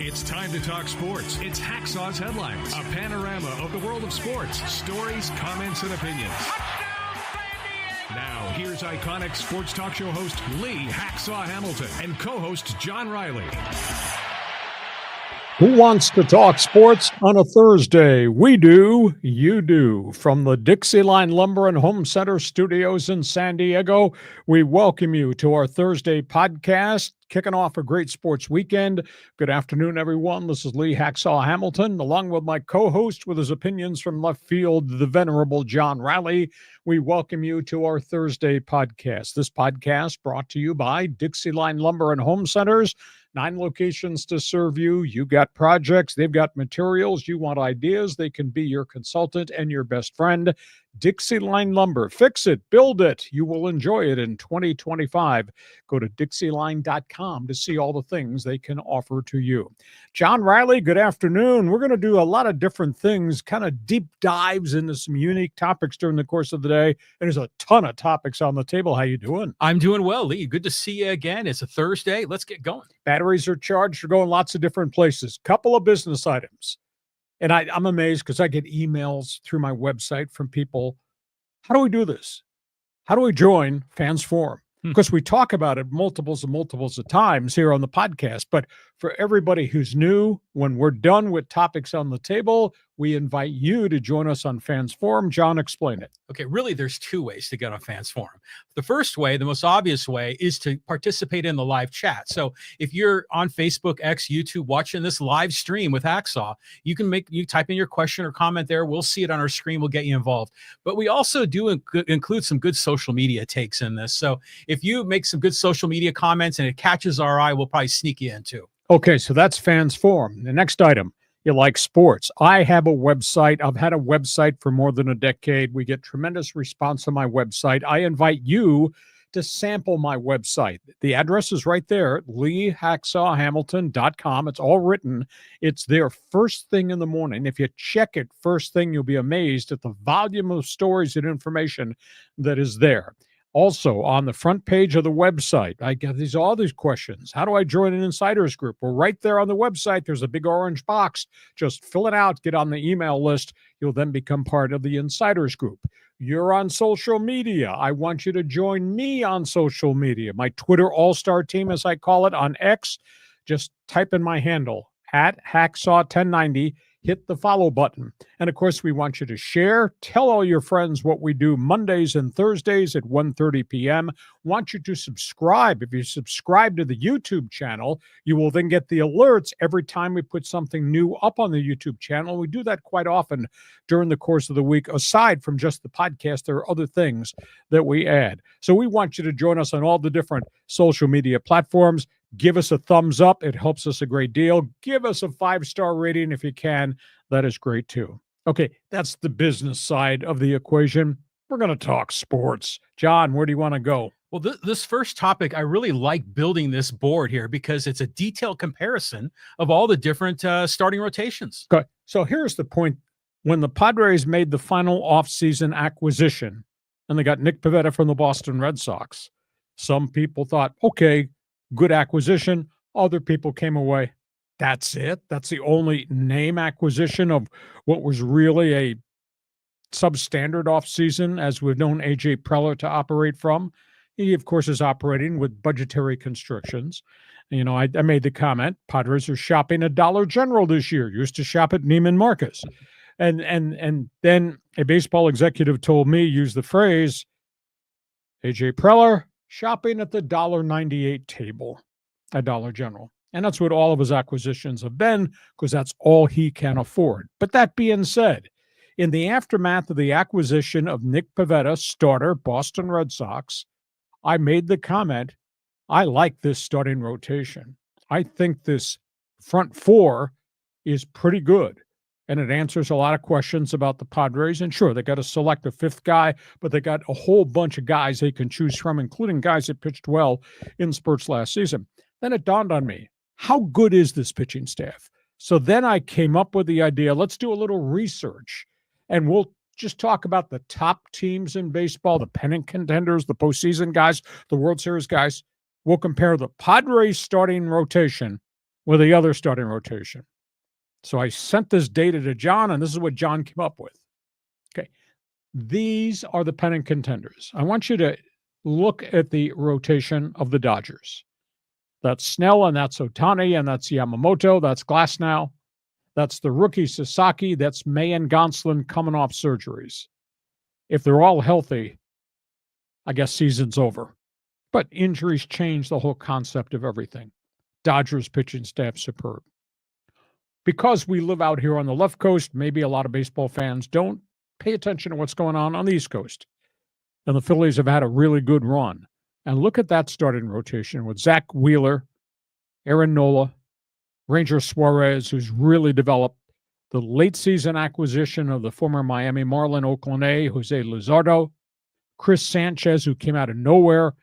It's time to talk sports. It's Hacksaw's Headlines, a panorama of the world of sports, stories, comments, and opinions. Now, here's iconic sports talk show host Lee Hacksaw Hamilton and co-host John Riley. Who wants to talk sports on a Thursday? We do. You do. From the Dixieline Lumber and Home Center studios in San Diego, we welcome you to our Thursday podcast, kicking off a great sports weekend. Good afternoon, everyone. This is Lee Hacksaw Hamilton, along with my co-host with his opinions from left field, the venerable John Riley. We welcome you to our Thursday podcast. This podcast brought to you by Dixieline Lumber and Home Centers. 9 locations to serve you. You got projects. They've got materials. You want ideas. They can be your consultant and your best friend. Dixieline Lumber. Fix it. Build it. You will enjoy it in 2025. Go to dixieline.com to see all the things they can offer to you. John Riley, good afternoon. We're going to do a lot of different things, kind of deep dives into some unique topics during the course of the day. And there's a ton of topics on the table. How you doing? I'm doing well, Lee. Good to see you again. It's a Thursday. Let's get going. Batteries are charged for going lots of different places. Couple of business items. And I'm amazed because I get emails through my website from people. How do we do this? How do we join Fans Forum? Because we talk about it multiples of times here on the podcast. But for everybody who's new, when we're done with topics on the table, we invite you to join us on Fans Forum. John, explain it. Okay, really, there's 2 ways to get on Fans Forum. The first way, the most obvious way, is to participate in the live chat. So if you're on Facebook, X, YouTube, watching this live stream with Hacksaw, you type in your question or comment there. We'll see it on our screen. We'll get you involved. But we also do include some good social media takes in this. So if you make some good social media comments and it catches our eye, we'll probably sneak you in too. Okay, so that's Fans Forum. The next item. You like sports. I have a website. I've had a website for more than a decade. We get tremendous response on my website. I invite you to sample my website. The address is right there, leehacksawhamilton.com. It's all written. It's there first thing in the morning. If you check it first thing, you'll be amazed at the volume of stories and information that is there. Also, on the front page of the website, I get all these questions. How do I join an insiders group? Well, right there on the website, there's a big orange box. Just fill it out, get on the email list. You'll then become part of the insiders group. You're on social media. I want you to join me on social media. My Twitter all-star team, as I call it, on X. Just type in my handle, @Hacksaw1090. Hit the follow button. And of course, we want you to share. Tell all your friends what we do Mondays and Thursdays at 1:30 p.m. Want you to subscribe. If you subscribe to the YouTube channel, you will then get the alerts every time we put something new up on the YouTube channel. We do that quite often during the course of the week. Aside from just the podcast, there are other things that we add. So we want you to join us on all the different social media platforms. Give us a thumbs up. It helps us a great deal. Give us a 5-star rating if you can. That is great too. Okay, that's the business side of the equation. We're going to talk sports. John, where do you want to go? Well, this first topic, I really like building this board here because it's a detailed comparison of all the different starting rotations. Okay, so here's the point. When the Padres made the final offseason acquisition and they got Nick Pivetta from the Boston Red Sox, some people thought, okay, good acquisition. Other people came away. That's it. That's the only name acquisition of what was really a substandard offseason as we've known A.J. Preller to operate from. He, of course, is operating with budgetary constrictions. You know, I made the comment, Padres are shopping at Dollar General this year. Used to shop at Neiman Marcus. And then a baseball executive told me, use the phrase, A.J. Preller, shopping at the $1.98 table at Dollar General. And that's what all of his acquisitions have been, because that's all he can afford. But that being said, in the aftermath of the acquisition of Nick Pivetta, starter, Boston Red Sox, I made the comment, I like this starting rotation. I think this front 4 is pretty good. And it answers a lot of questions about the Padres. And sure, they got to select a 5th guy, but they got a whole bunch of guys they can choose from, including guys that pitched well in spurts last season. Then it dawned on me, how good is this pitching staff? So then I came up with the idea, let's do a little research, and we'll just talk about the top teams in baseball, the pennant contenders, the postseason guys, the World Series guys. We'll compare the Padres starting rotation with the other starting rotation. So I sent this data to John, and this is what John came up with. Okay. These are the pennant contenders. I want you to look at the rotation of the Dodgers. That's Snell, and that's Ohtani, and that's Yamamoto, that's Glasnow, that's the rookie Sasaki, that's May and Gonsolin coming off surgeries. If they're all healthy, I guess season's over. But injuries change the whole concept of everything. Dodgers pitching staff superb. Because we live out here on the left coast, maybe a lot of baseball fans don't pay attention to what's going on the East Coast. And the Phillies have had a really good run. And look at that starting rotation with Zach Wheeler, Aaron Nola, Ranger Suarez, who's really developed, the late season acquisition of the former Miami Marlin Oakland A, Jose Luzardo, Chris Sanchez, who came out of nowhere,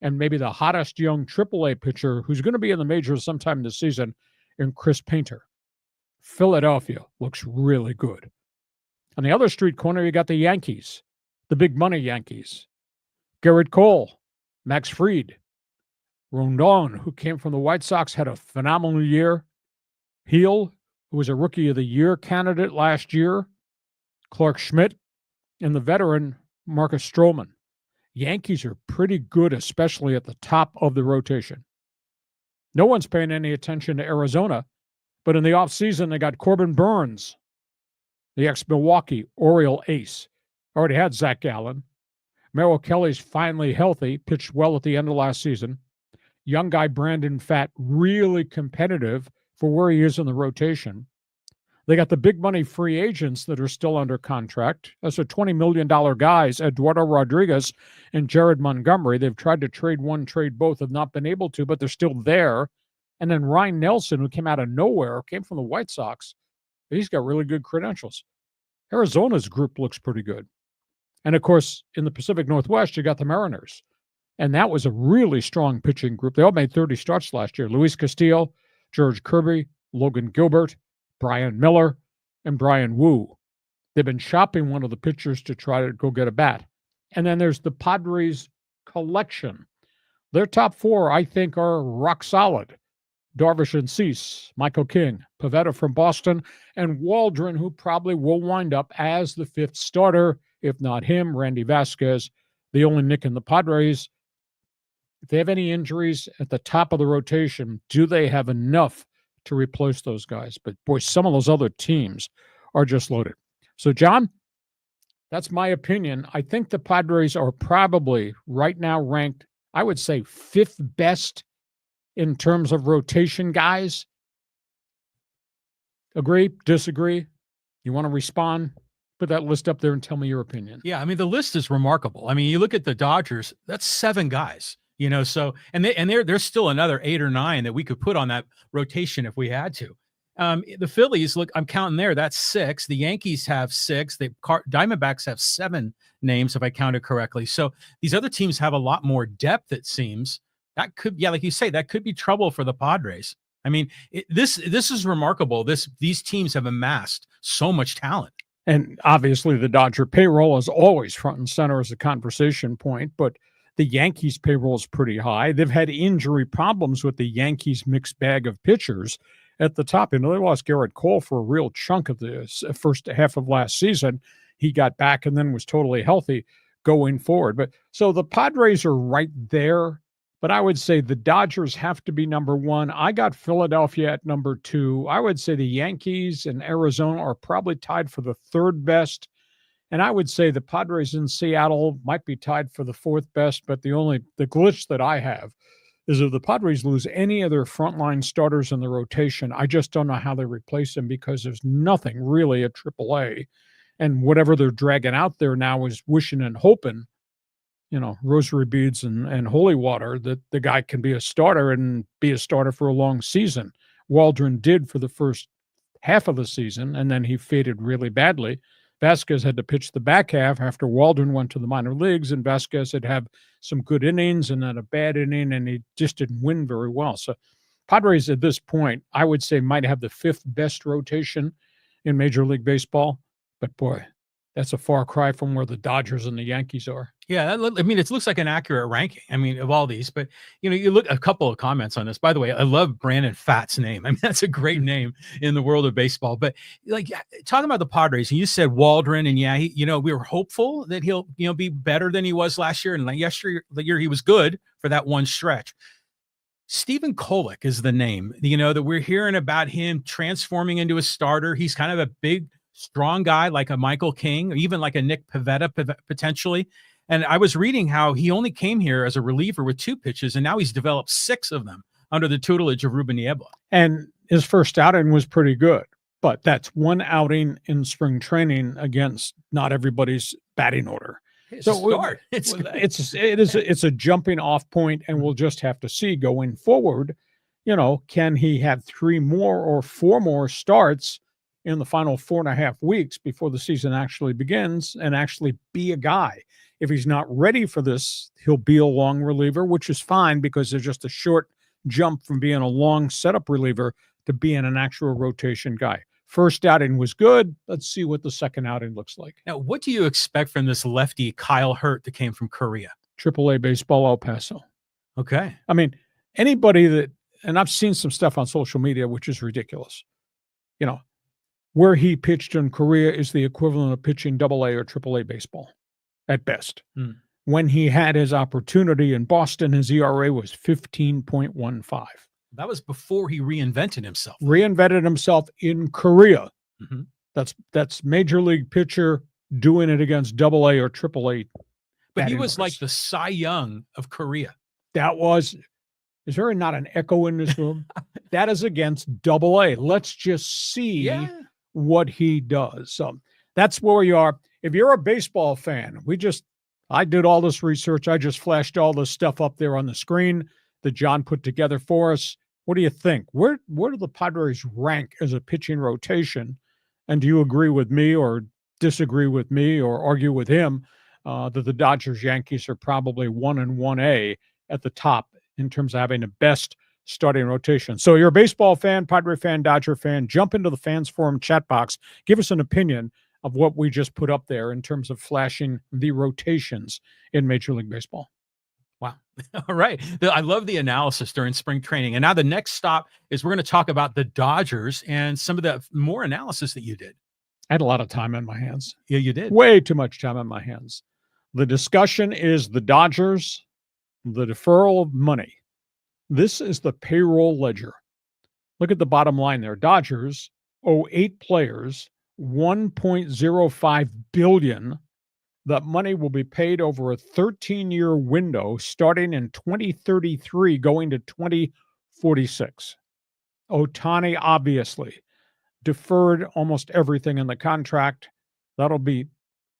and maybe the hottest young AAA pitcher who's going to be in the majors sometime this season, in Chris Painter. Philadelphia looks really good. On the other street corner, you got the Yankees, the big money Yankees. Garrett Cole, Max Fried, Rondon, who came from the White Sox, had a phenomenal year. Heel, who was a Rookie of the Year candidate last year. Clark Schmidt, and the veteran Marcus Stroman. Yankees are pretty good, especially at the top of the rotation. No one's paying any attention to Arizona, but in the offseason, they got Corbin Burns, the ex-Milwaukee Oriole ace. Already had Zach Gallen. Merrill Kelly's finally healthy, pitched well at the end of last season. Young guy Brandon Pfaadt, really competitive for where he is in the rotation. They got the big money free agents that are still under contract. Those are $20 million guys, Eduardo Rodriguez and Jared Montgomery. They've tried to trade one, trade both, have not been able to, but they're still there. And then Ryan Nelson, who came out of nowhere, came from the White Sox. He's got really good credentials. Arizona's group looks pretty good. And, of course, in the Pacific Northwest, you got the Mariners. And that was a really strong pitching group. They all made 30 starts last year. Luis Castillo, George Kirby, Logan Gilbert, Brian Miller, and Brian Woo. They've been shopping one of the pitchers to try to go get a bat. And then there's the Padres collection. Their top four, I think, are rock solid. Darvish and Cease, Michael King, Pivetta from Boston, and Waldron, who probably will wind up as the fifth starter. If not him, Randy Vasquez, the only nick in the Padres. If they have any injuries at the top of the rotation, do they have enough to replace those guys? But boy, some of those other teams are just loaded. So, John, that's my opinion. I think the Padres are probably right now ranked, I would say, fifth best in terms of rotation guys. Agree? Disagree? You want to respond? Put that list up there and tell me your opinion. Yeah, I mean, the list is remarkable. I mean, you look at the Dodgers, that's 7 guys, you know, so, and there's still another 8 or 9 that we could put on that rotation if we had to. The Phillies, look, I'm counting there, that's 6. The Yankees have 6. The Diamondbacks have 7 names, if I counted correctly. So these other teams have a lot more depth, it seems. That could, yeah, like you say, that could be trouble for the Padres. I mean, this is remarkable. These teams have amassed so much talent. And obviously the Dodger payroll is always front and center as a conversation point, but the Yankees payroll is pretty high. They've had injury problems with the Yankees mixed bag of pitchers at the top. You know, they lost Garrett Cole for a real chunk of the first half of last season. He got back and then was totally healthy going forward. But so the Padres are right there. But I would say the Dodgers have to be number 1. I got Philadelphia at number 2. I would say the Yankees and Arizona are probably tied for the 3rd best. And I would say the Padres in Seattle might be tied for the 4th best. But the glitch that I have is if the Padres lose any of their frontline starters in the rotation, I just don't know how they replace them because there's nothing really at AAA. And whatever they're dragging out there now is wishing and hoping, you know, rosary beads and holy water, that the guy can be a starter and be a starter for a long season. Waldron did for the first half of the season, and then he faded really badly. Vasquez had to pitch the back half after Waldron went to the minor leagues, and Vasquez had had some good innings and then a bad inning, and he just didn't win very well. So Padres at this point, I would say, might have the 5th best rotation in Major League Baseball. But boy, That's a far cry from where the Dodgers and the Yankees are. Yeah, I mean, it looks like an accurate ranking. I mean, of all these, but you look a couple of comments on this. By the way, I love Brandon Pfatt's name. I mean, that's a great name in the world of baseball. But like talking about the Padres, and you said Waldron, and yeah, we were hopeful that he'll be better than he was last year, and like the year he was good for that one stretch. Stephen Kolek is the name, that we're hearing about him transforming into a starter. He's kind of a big, strong guy like a Michael King, or even like a Nick Pivetta potentially. And I was reading how he only came here as a reliever with 2 pitches, and now he's developed 6 of them under the tutelage of Ruben Niebla. And his first outing was pretty good, but that's one outing in spring training against not everybody's batting order. It's a start. It's a jumping off point, and we'll just have to see going forward. Can he have 3 more or 4 more starts in the final 4.5 weeks before the season actually begins and actually be a guy? If he's not ready for this, he'll be a long reliever, which is fine because there's just a short jump from being a long setup reliever to being an actual rotation guy. First outing was good. Let's see what the second outing looks like. Now, what do you expect from this lefty Kyle Hurt that came from Korea? AAA baseball, El Paso. Okay. I mean, anybody that, and I've seen some stuff on social media, which is ridiculous. Where he pitched in Korea is the equivalent of pitching AA or AAA baseball at best. When he had his opportunity in Boston, his ERA was 15.15. That was before he reinvented himself. Reinvented himself in Korea. That's major league pitcher doing it against AA or AAA. But he was like the Cy Young of Korea. Is there not an echo in this room? That is against AA. Let's just see what he does. So that's where you are. If you're a baseball fan, I did all this research. I just flashed all this stuff up there on the screen that John put together for us. What do you think? Where do the Padres rank as a pitching rotation? And do you agree with me or disagree with me or argue with him that the Dodgers, Yankees are probably 1 and 1A at the top in terms of having the best starting rotation? So you're a baseball fan, Padre fan, Dodger fan, jump into the Fans Forum chat box. Give us an opinion of what we just put up there in terms of flashing the rotations in Major League Baseball. Wow. All right. I love the analysis during spring training. And now the next stop is we're going to talk about the Dodgers and some of the more analysis that you did. I had a lot of time on my hands. Yeah, you did. Way too much time on my hands. The discussion is the Dodgers, the deferral of money. This is the payroll ledger. Look at the bottom line there. Dodgers owe 8 players $1.05 billion. That money will be paid over a 13-year window starting in 2033 going to 2046. OHTANI obviously deferred almost everything in the contract. That'll be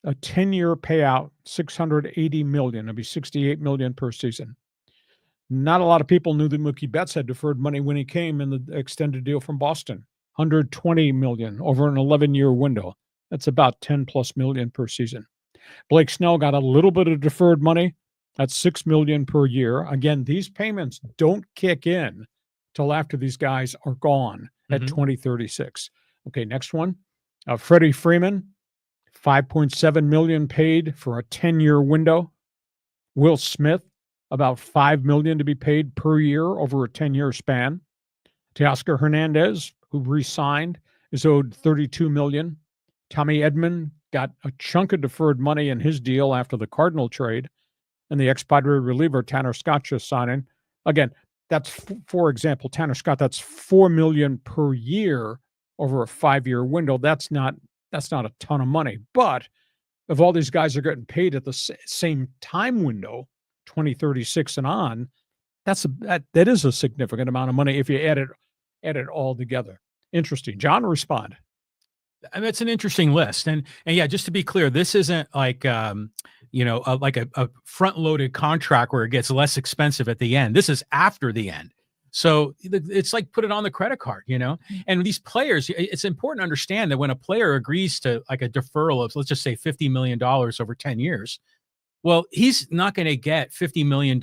a 10-year payout, $680 million. It'll be $68 million per season. Not a lot of people knew that Mookie Betts had deferred money when he came in the extended deal from Boston. $120 million over an 11-year window. That's about $10+ million per season. Blake Snell got a little bit of deferred money. That's $6 million per year. Again, these payments don't kick in till after these guys are gone at 2036. Okay, next one. Freddie Freeman, $5.7 million paid for a 10-year window. Will Smith, about $5 million to be paid per year over a 10-year span. Teoscar Hernandez, who re-signed, is owed $32 million. Tommy Edman got a chunk of deferred money in his deal after the Cardinal trade, and the ex-Padre reliever Tanner Scott just signing. Again, that's, for example, Tanner Scott, that's $4 million per year over a 5-year window. That's not a ton of money. But if all these guys are getting paid at the same time window, 2036 and on, that is a significant amount of money if you add it all together. Interesting. John, respond. I mean, it's an interesting list. And yeah, just to be clear, this isn't like, like a front-loaded contract where it gets less expensive at the end. This is after the end. So it's like put it on the credit card, and these players, it's important to understand that when a player agrees to like a deferral of, let's just say $50 million over 10 years, well, he's not going to get $50 million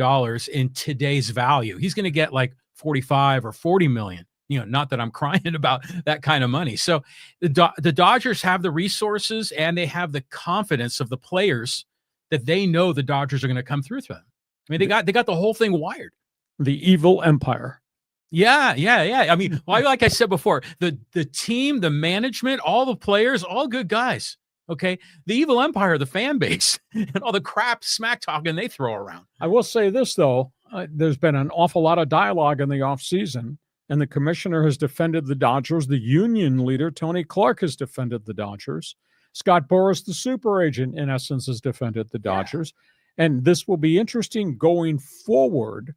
in today's value. He's going to get like 45 or 40 million, not that I'm crying about that kind of money. So the Dodgers have the resources and they have the confidence of the players that they know the Dodgers are going to come through to them. I mean, they got the whole thing wired. The evil empire. Yeah. I mean, like I said before, the team, the management, all the players, all good guys. Okay. The evil empire, the fan base, and all the crap smack talking they throw around. I will say this, though. There's been an awful lot of dialogue in the offseason, and the commissioner has defended the Dodgers. The union leader, Tony Clark, has defended the Dodgers. Scott Boras, the super agent, in essence, has defended the Dodgers. Yeah. And this will be interesting going forward.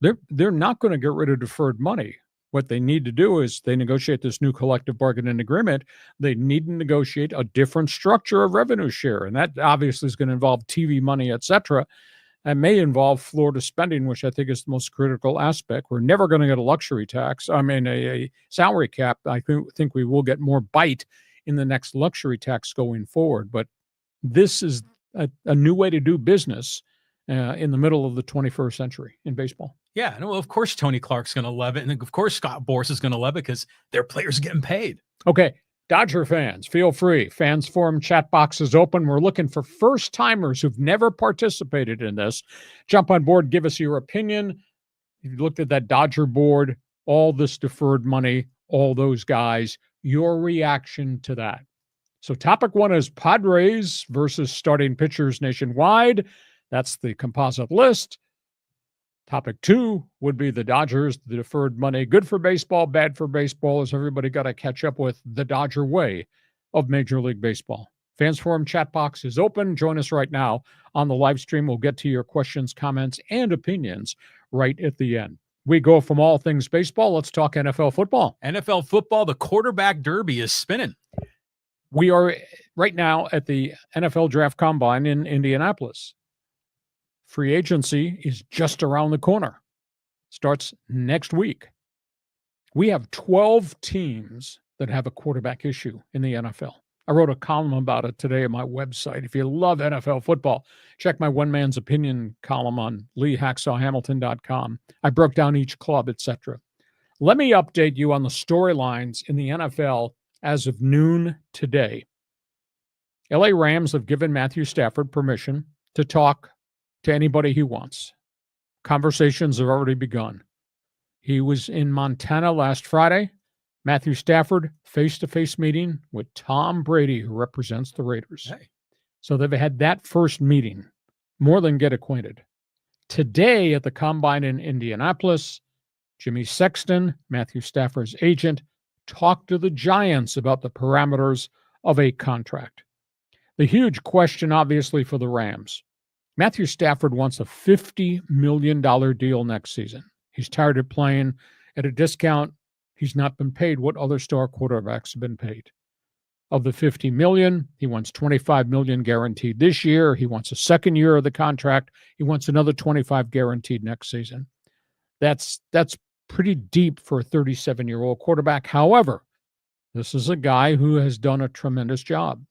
They're not going to get rid of deferred money. What they need to do is they negotiate this new collective bargaining agreement. They need to negotiate a different structure of revenue share. And that obviously is going to involve TV money, et cetera. And may involve Florida spending, which I think is the most critical aspect. We're never going to get a luxury tax. I mean, a salary cap. I think we will get more bite in the next luxury tax going forward. But this is a new way to do business in the middle of the 21st century in baseball. Yeah, and well, of course, Tony Clark's going to love it. And of course, Scott Boras is going to love it because their players are getting paid. Okay, Dodger fans, feel free. Fans Forum chat box is open. We're looking for first-timers who've never participated in this. Jump on board, give us your opinion. If you looked at that Dodger board, all this deferred money, all those guys, your reaction to that. So topic 1 is Padres versus starting pitchers nationwide. That's the composite list. Topic 2 would be the Dodgers, the deferred money. Good for baseball, bad for baseball. Has everybody got to catch up with the Dodger way of Major League Baseball? Fans Forum chat box is open. Join us right now on the live stream. We'll get to your questions, comments, and opinions right at the end. We go from all things baseball. Let's talk NFL football. NFL football, the quarterback derby is spinning. We are right now at the NFL Draft Combine in Indianapolis. Free agency is just around the corner. Starts next week. We have 12 teams that have a quarterback issue in the NFL. I wrote a column about it today on my website. If you love NFL football, check my One Man's Opinion column on leehacksawhamilton.com. I broke down each club, etc. Let me update you on the storylines in the NFL as of noon today. LA Rams have given Matthew Stafford permission to talk to anybody he wants. Conversations have already begun. He was in Montana last Friday. Matthew Stafford, face-to-face meeting with Tom Brady, who represents the Raiders. Hey. So they've had that first meeting, more than get acquainted. Today at the Combine in Indianapolis, Jimmy Sexton, Matthew Stafford's agent, talked to the Giants about the parameters of a contract. The huge question, obviously, for the Rams. Matthew Stafford wants a $50 million deal next season. He's tired of playing at a discount. He's not been paid what other star quarterbacks have been paid. Of the $50 million, he wants $25 million guaranteed this year. He wants a second year of the contract. He wants another $25 guaranteed next season. That's pretty deep for a 37-year-old quarterback. However, this is a guy who has done a tremendous job.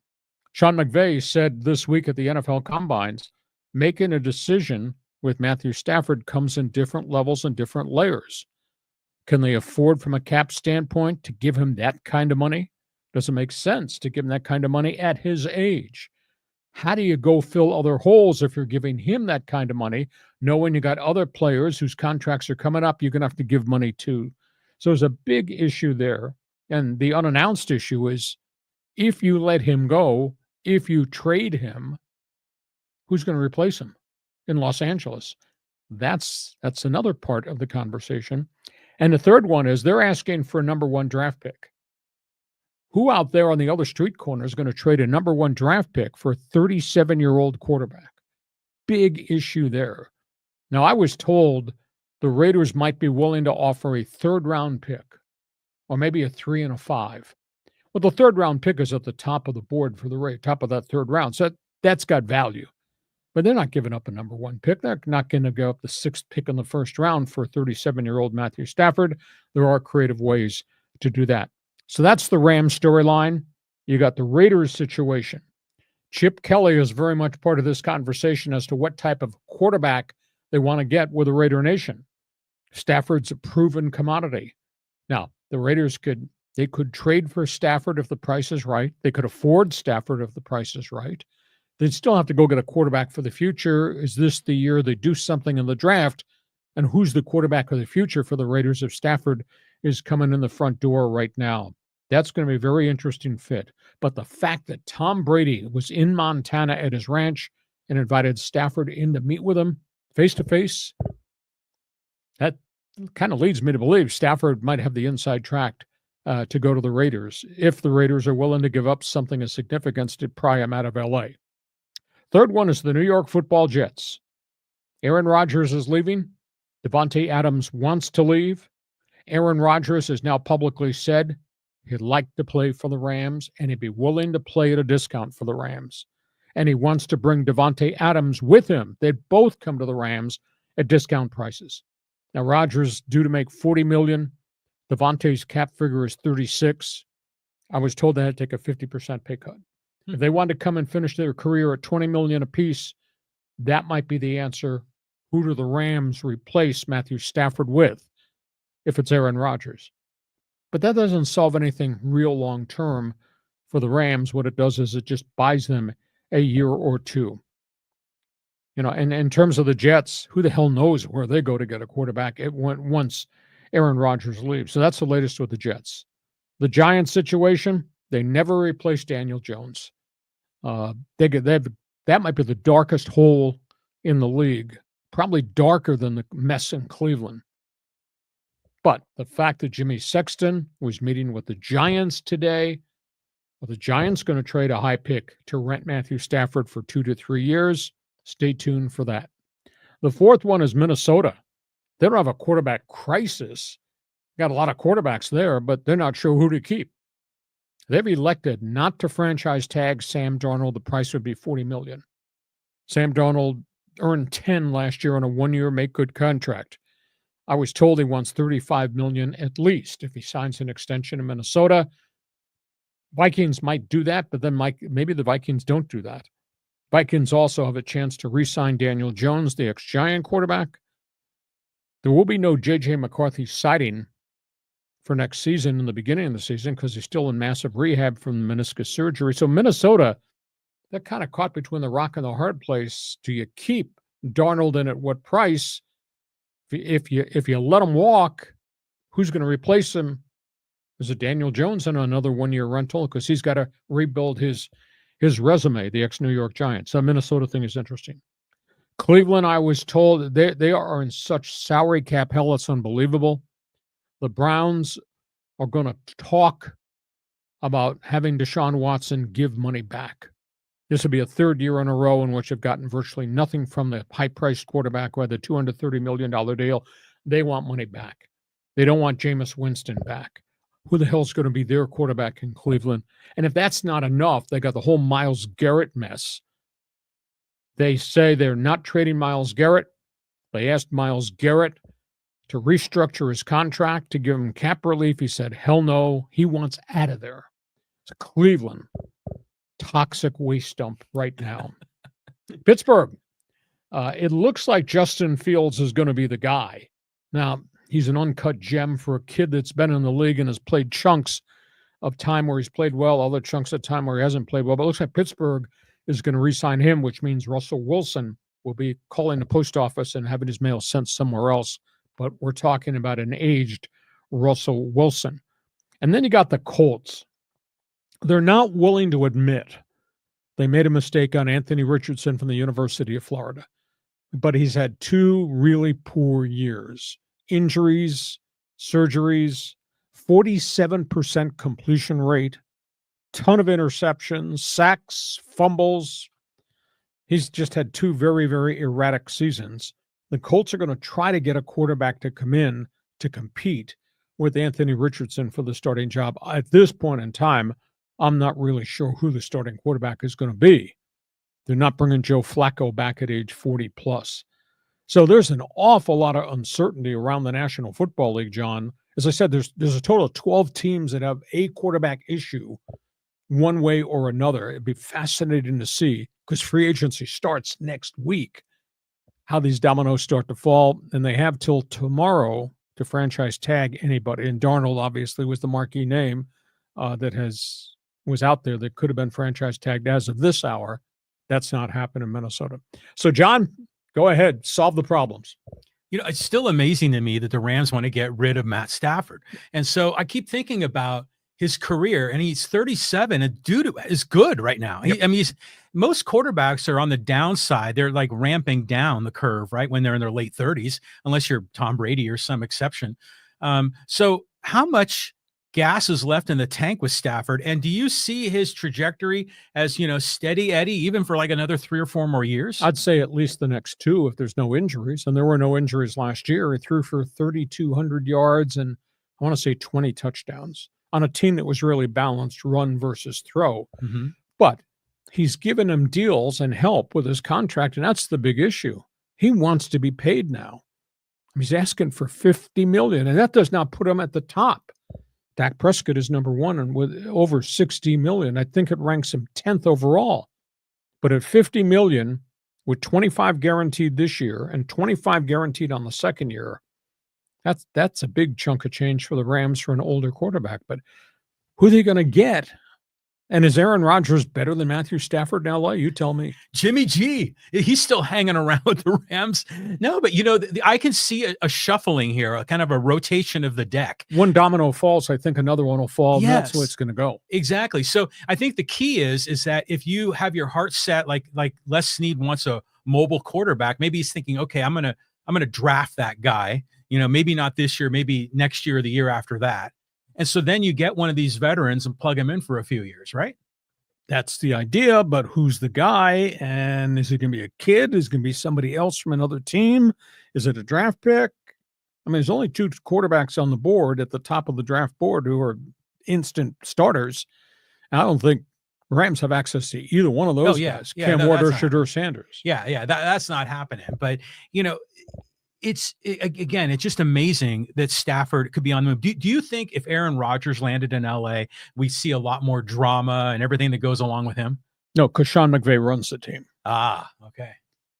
Sean McVay said this week at the NFL Combines, making a decision with Matthew Stafford comes in different levels and different layers. Can they afford from a cap standpoint to give him that kind of money? Does it make sense to give him that kind of money at his age? How do you go fill other holes if you're giving him that kind of money, knowing you got other players whose contracts are coming up, you're going to have to give money to? So there's a big issue there. And the unannounced issue is if you let him go, if you trade him, who's going to replace him in Los Angeles? That's another part of the conversation. And the third one is they're asking for a number 1 draft pick. Who out there on the other street corner is going to trade a number 1 draft pick for a 37-year-old quarterback? Big issue there. Now, I was told the Raiders might be willing to offer a 3rd-round pick or maybe a 3 and a 5. Well, the 3rd-round pick is at the top of the board for the Raiders, top of that 3rd round. So that's got value. But they're not giving up a number 1 pick. They're not going to go up the 6th pick in the 1st round for 37-year-old Matthew Stafford. There are creative ways to do that. So that's the Rams storyline. You got the Raiders situation. Chip Kelly is very much part of this conversation as to what type of quarterback they want to get with the Raider Nation. Stafford's a proven commodity. Now, The Raiders could trade for Stafford if the price is right. They could afford Stafford if the price is right. They'd still have to go get a quarterback for the future. Is this the year they do something in the draft? And who's the quarterback of the future for the Raiders if Stafford is coming in the front door right now? That's going to be a very interesting fit. But the fact that Tom Brady was in Montana at his ranch and invited Stafford in to meet with him face-to-face, that kind of leads me to believe Stafford might have the inside track to go to the Raiders if the Raiders are willing to give up something of significance to pry him out of L.A. Third one is the New York Football Jets. Aaron Rodgers is leaving. Davante Adams wants to leave. Aaron Rodgers has now publicly said he'd like to play for the Rams, and he'd be willing to play at a discount for the Rams. And he wants to bring Davante Adams with him. They'd both come to the Rams at discount prices. Now, Rodgers due to make $40 million. Davante's cap figure is 36. I was told they had to take a 50% pay cut. If they wanted to come and finish their career at $20 million apiece, that might be the answer. Who do the Rams replace Matthew Stafford with if it's Aaron Rodgers? But that doesn't solve anything real long-term for the Rams. What it does is it just buys them a year or two. You know, and in terms of the Jets, who the hell knows where they go to get a quarterback once Aaron Rodgers leaves. So that's the latest with the Jets. The Giants situation, they never replaced Daniel Jones. That might be the darkest hole in the league, probably darker than the mess in Cleveland. But the fact that Jimmy Sexton was meeting with the Giants today, well, the Giants going to trade a high pick to rent Matthew Stafford for 2 to 3 years. Stay tuned for that. The fourth one is Minnesota. They don't have a quarterback crisis. Got a lot of quarterbacks there, but they're not sure who to keep. They've elected not to franchise tag Sam Darnold. The price would be $40 million. Sam Darnold earned 10 last year on a one-year make-good contract. I was told he wants $35 million at least if he signs an extension in Minnesota. Vikings might do that, but then maybe the Vikings don't do that. Vikings also have a chance to re-sign Daniel Jones, the ex-Giant quarterback. There will be no J.J. McCarthy sighting for next season in the beginning of the season because he's still in massive rehab from the meniscus surgery. So Minnesota, they're kind of caught between the rock and the hard place. Do you keep Darnold and at what price? If you let him walk, who's going to replace him? Is it Daniel Jones on another one-year rental? Because he's got to rebuild his resume, the ex-New York Giants. So Minnesota thing is interesting. Cleveland, I was told, they are in such salary cap hell, it's unbelievable. The Browns are going to talk about having Deshaun Watson give money back. This will be a third year in a row in which they've gotten virtually nothing from the high-priced quarterback who had the $230 million deal. They want money back. They don't want Jameis Winston back. Who the hell's going to be their quarterback in Cleveland? And if that's not enough, they got the whole Myles Garrett mess. They say they're not trading Myles Garrett. They asked Myles Garrett to restructure his contract to give him cap relief. He said, hell no, he wants out of there. It's Cleveland. Toxic waste dump right now. Pittsburgh. It looks like Justin Fields is going to be the guy. Now, he's an uncut gem for a kid that's been in the league and has played chunks of time where he's played well, other chunks of time where he hasn't played well. But it looks like Pittsburgh is going to re-sign him, which means Russell Wilson will be calling the post office and having his mail sent somewhere else. But we're talking about an aged Russell Wilson. And then you got the Colts. They're not willing to admit they made a mistake on Anthony Richardson from the University of Florida. But he's had 2 really poor years. Injuries, surgeries, 47% completion rate, ton of interceptions, sacks, fumbles. He's just had 2 very, very erratic seasons. The Colts are going to try to get a quarterback to come in to compete with Anthony Richardson for the starting job. At this point in time, I'm not really sure who the starting quarterback is going to be. They're not bringing Joe Flacco back at age 40 plus. So there's an awful lot of uncertainty around the National Football League, John. As I said, there's a total of 12 teams that have a quarterback issue one way or another. It'd be fascinating to see, because free agency starts next week, how these dominoes start to fall. And they have till tomorrow to franchise tag anybody. And Darnold obviously was the marquee name that was out there that could have been franchise tagged as of this hour. That's not happened in Minnesota. So, John, go ahead, solve the problems. You know, it's still amazing to me that the Rams want to get rid of Matt Stafford. And so I keep thinking about his career, and he's 37, and dude is good right now. Yep. I mean, most quarterbacks are on the downside. They're like ramping down the curve, right, when they're in their late 30s, unless you're Tom Brady or some exception. So how much gas is left in the tank with Stafford? And do you see his trajectory as, steady Eddie, even for like another 3 or 4 more years? I'd say at least the next 2 if there's no injuries. And there were no injuries last year. He threw for 3,200 yards and I want to say 20 touchdowns on a team that was really balanced run versus throw. Mm-hmm. But he's given him deals and help with his contract, and that's the big issue. He wants to be paid now. He's asking for $50 million, and that does not put him at the top. Dak Prescott is number 1 and with over $60 million. I think it ranks him 10th overall. But at $50 million, with 25 guaranteed this year and 25 guaranteed on the second year, that's a big chunk of change for the Rams for an older quarterback. But who are they going to get? And is Aaron Rodgers better than Matthew Stafford in LA? You tell me. Jimmy G, he's still hanging around with the Rams. No, but I can see a shuffling here, a kind of a rotation of the deck. One domino falls, I think another one will fall. Yes. And that's where it's going to go. Exactly. So I think the key is that if you have your heart set, like Les Snead wants a mobile quarterback, maybe he's thinking, okay, I'm gonna draft that guy. Maybe not this year, maybe next year or the year after that. And so then you get one of these veterans and plug him in for a few years, right? That's the idea, but who's the guy? And is it going to be a kid? Is it going to be somebody else from another team? Is it a draft pick? I mean, there's only 2 quarterbacks on the board at the top of the draft board who are instant starters. And I don't think Rams have access to either one of those guys. Cam Ward or Shedeur Sanders. That's not happening. But, it's just amazing that Stafford could be on the move. Do you think if Aaron Rodgers landed in LA, we see a lot more drama and everything that goes along with him? No, because Sean McVay runs the team. Okay.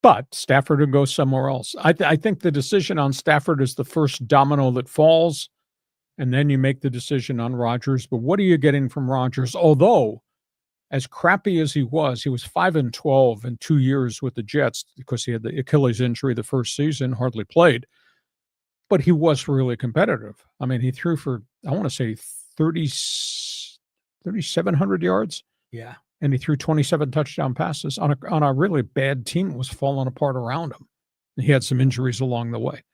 But Stafford would go somewhere else. I think the decision on Stafford is the first domino that falls, and then you make the decision on Rodgers. But what are you getting from Rodgers? Although, as crappy as he was 5-12 in 2 years with the Jets because he had the Achilles injury the first season, hardly played. But he was really competitive. I mean, he threw for, I want to say, 3,700 yards. Yeah. And he threw 27 touchdown passes on a really bad team that was falling apart around him. And he had some injuries along the way.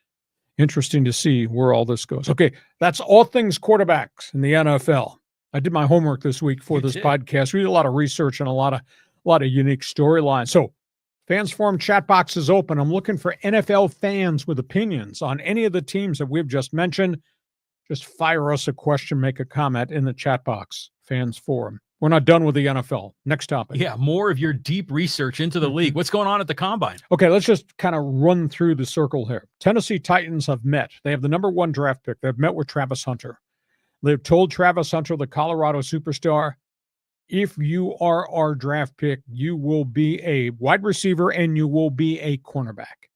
Interesting to see where all this goes. Okay, that's all things quarterbacks in the NFL. I did my homework this week for this podcast. We did a lot of research and a lot of unique storylines. So, Fans Forum chat box is open. I'm looking for NFL fans with opinions on any of the teams that we've just mentioned. Just fire us a question, make a comment in the chat box. Fans Forum. We're not done with the NFL. Next topic. Yeah, more of your deep research into the league. What's going on at the Combine? Okay, let's just kind of run through the circle here. Tennessee Titans have met. They have the number 1 draft pick. They've met with Travis Hunter. They've told Travis Hunter, the Colorado superstar, if you are our draft pick, you will be a wide receiver and you will be a cornerback.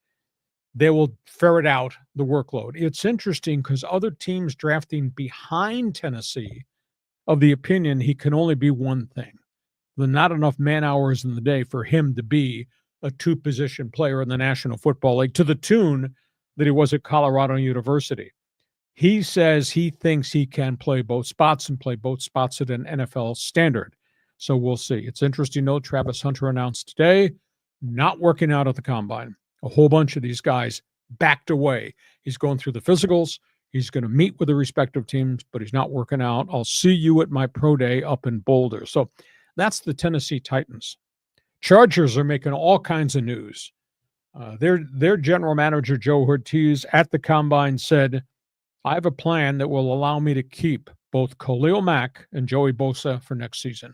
They will ferret out the workload. It's interesting because other teams drafting behind Tennessee of the opinion he can only be one thing. There's not enough man hours in the day for him to be a 2-position player in the National Football League to the tune that he was at Colorado University. He says he thinks he can play both spots and play both spots at an NFL standard. So we'll see. It's interesting to note Travis Hunter announced today, not working out at the Combine. A whole bunch of these guys backed away. He's going through the physicals. He's going to meet with the respective teams, but he's not working out. I'll see you at my pro day up in Boulder. So that's the Tennessee Titans. Chargers are making all kinds of news. Their general manager, Joe Ortiz, at the Combine said, I have a plan that will allow me to keep both Khalil Mack and Joey Bosa for next season.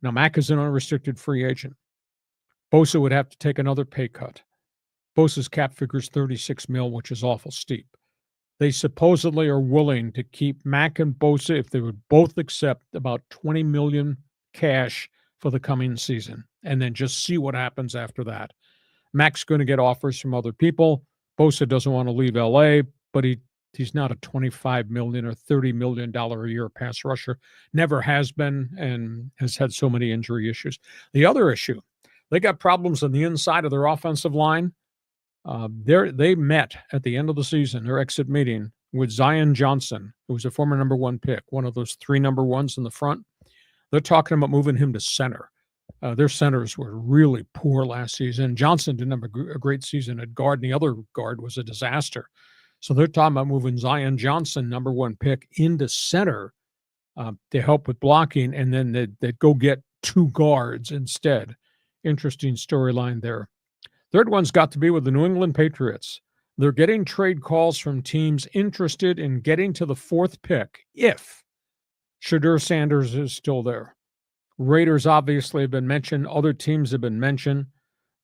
Now, Mack is an unrestricted free agent. Bosa would have to take another pay cut. Bosa's cap figures $36 million, which is awful steep. They supposedly are willing to keep Mack and Bosa if they would both accept about $20 million cash for the coming season, and then just see what happens after that. Mack's going to get offers from other people. Bosa doesn't want to leave L.A., but he He's not a $25 million or $30 million a year pass rusher. Never has been, and has had so many injury issues. The other issue, they got problems on the inside of their offensive line. They met at the end of the season, their exit meeting, with Zion Johnson, who was a former number 1 pick, one of those 3 number 1s in the front. They're talking about moving him to center. Their centers were really poor last season. Johnson didn't have a great season at guard, and the other guard was a disaster. So they're talking about moving Zion Johnson, number 1 pick, into center to help with blocking, and then they'd go get 2 guards instead. Interesting storyline there. Third one's got to be with the New England Patriots. They're getting trade calls from teams interested in getting to the 4th pick if Shedeur Sanders is still there. Raiders obviously have been mentioned. Other teams have been mentioned.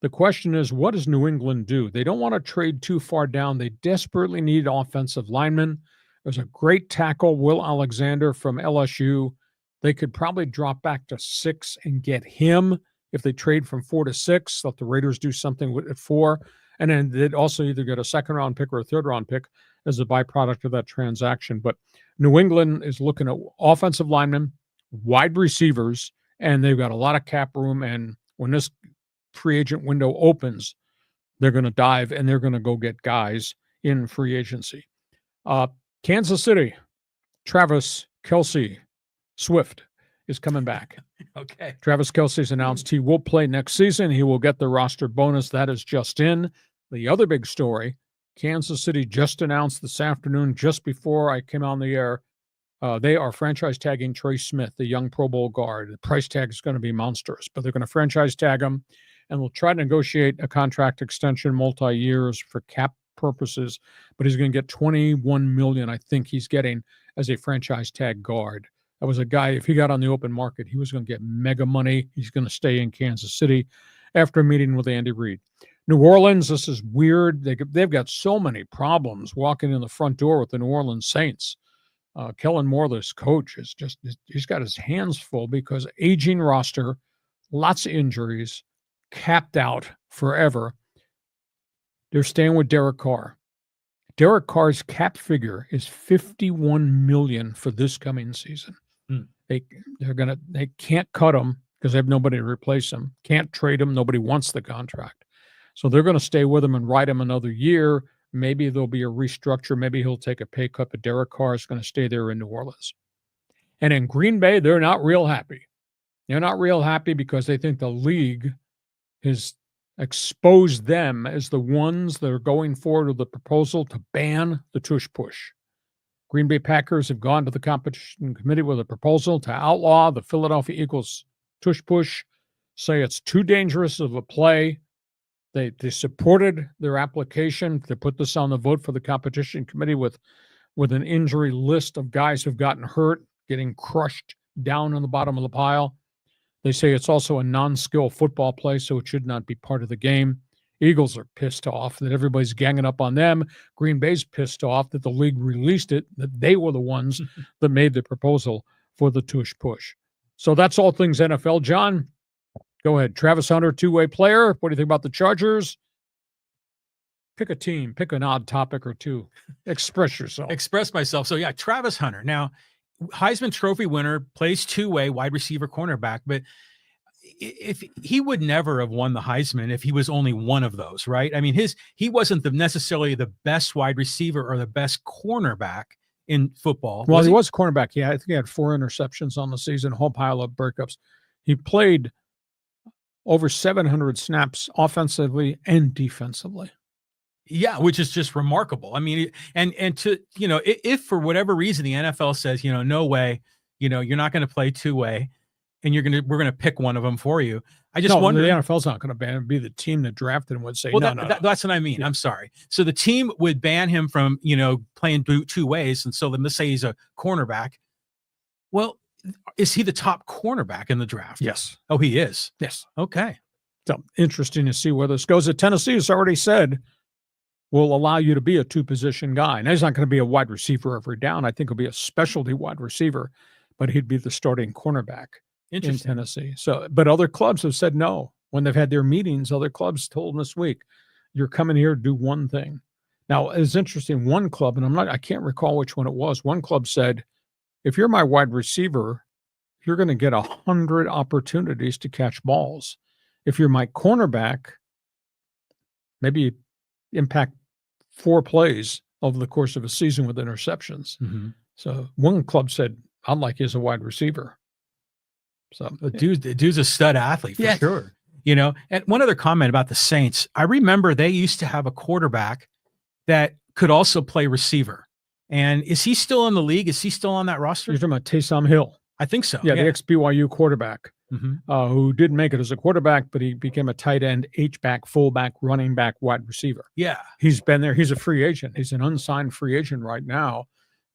The question is, what does New England do? They don't want to trade too far down. They desperately need offensive linemen. There's a great tackle, Will Alexander from LSU. They could probably drop back to 6 and get him if they trade from 4 to 6. Let the Raiders do something at 4. And then they'd also either get a 2nd-round pick or a 3rd-round pick as a byproduct of that transaction. But New England is looking at offensive linemen, wide receivers, and they've got a lot of cap room. And when this free agent window opens, they're going to dive and they're going to go get guys in free agency. Kansas City, Travis Kelce Swift is coming back. Okay. Travis Kelce's announced he will play next season. He will get the roster bonus. That is just in. The other big story, Kansas City just announced this afternoon, just before I came on the air, they are franchise tagging Trey Smith, the young Pro Bowl guard. The price tag is going to be monstrous, but they're going to franchise tag him, and we'll try to negotiate a contract extension multi-years for cap purposes, but he's going to get $21 million, I think he's getting, as a franchise tag guard. That was a guy, if he got on the open market, he was going to get mega money. He's going to stay in Kansas City after a meeting with Andy Reid. New Orleans, this is weird. They've got so many problems walking in the front door with the New Orleans Saints. Kellen Moore, this coach, he's got his hands full because aging roster, lots of injuries, capped out forever. They're staying with Derek Carr. Derek Carr's cap figure is $51 million for this coming season. They can't cut him because they have nobody to replace him. Can't trade him. Nobody wants the contract. So they're going to stay with him and ride him another year. Maybe there'll be a restructure. Maybe he'll take a pay cut, but Derek Carr is going to stay there in New Orleans. And in Green Bay, they're not real happy. They're not real happy because they think the league has exposed them as the ones that are going forward with the proposal to ban the tush push. Green Bay Packers have gone to the competition committee with a proposal to outlaw the Philadelphia Eagles tush push, say it's too dangerous of a play. They supported their application to put this on the vote for the competition committee with an injury list of guys who've gotten hurt, getting crushed down on the bottom of the pile. They say it's also a non-skill football play, so it should not be part of the game. Eagles are pissed off that everybody's ganging up on them. Green Bay's pissed off that the league released it, that they were the ones that made the proposal for the tush push. So that's all things NFL. John, go ahead. Travis Hunter, two-way player. What do you think about the Chargers? Pick a team. Pick an odd topic or two. Express yourself. Express myself. So, yeah, Travis Hunter. Now, Heisman Trophy winner, plays two-way, wide receiver, cornerback, but if he would never have won the Heisman if he was only one of those, right? I mean, he wasn't necessarily the best wide receiver or the best cornerback in football. Well, he was cornerback. Yeah, I think he had 4 interceptions on the season, a whole pile of breakups. He played over 700 snaps offensively and defensively. Yeah, which is just remarkable. I mean, and to, if for whatever reason the NFL says, no way, you're not going to play two-way, and we're going to pick one of them for you. I just wonder. The NFL's not going to ban him. Be the team that drafted him would say, well, no. That's what I mean. I'm sorry. So the team would ban him from, playing two ways. And so let's say he's a cornerback. Well, is he the top cornerback in the draft? Yes. Oh, he is. Yes. Okay. So interesting to see where this goes. Tennessee has already said will allow you to be a two-position guy. Now, he's not going to be a wide receiver every down. I think he'll be a specialty wide receiver, but he'd be the starting cornerback in Tennessee. So, but other clubs have said no. When they've had their meetings, other clubs told them this week, you're coming here to do one thing. Now, it's interesting. One club, and I can't recall which one it was. One club said, if you're my wide receiver, you're going to get 100 opportunities to catch balls. If you're my cornerback, maybe impact 4 plays over the course of a season with interceptions. Mm-hmm. So one club said, I'd like you as a wide receiver. So the dude's a stud athlete for Yeah. sure. You know, and one other comment about the Saints. I remember they used to have a quarterback that could also play receiver. And is he still in the league? Is he still on that roster? you're talking about Taysom Hill. I think so. Yeah, the ex-BYU quarterback, Mhm. who didn't make it as a quarterback, but he became a tight end, H-back, fullback, running back, wide receiver. Yeah. He's been there. He's a free agent. He's an unsigned free agent right now.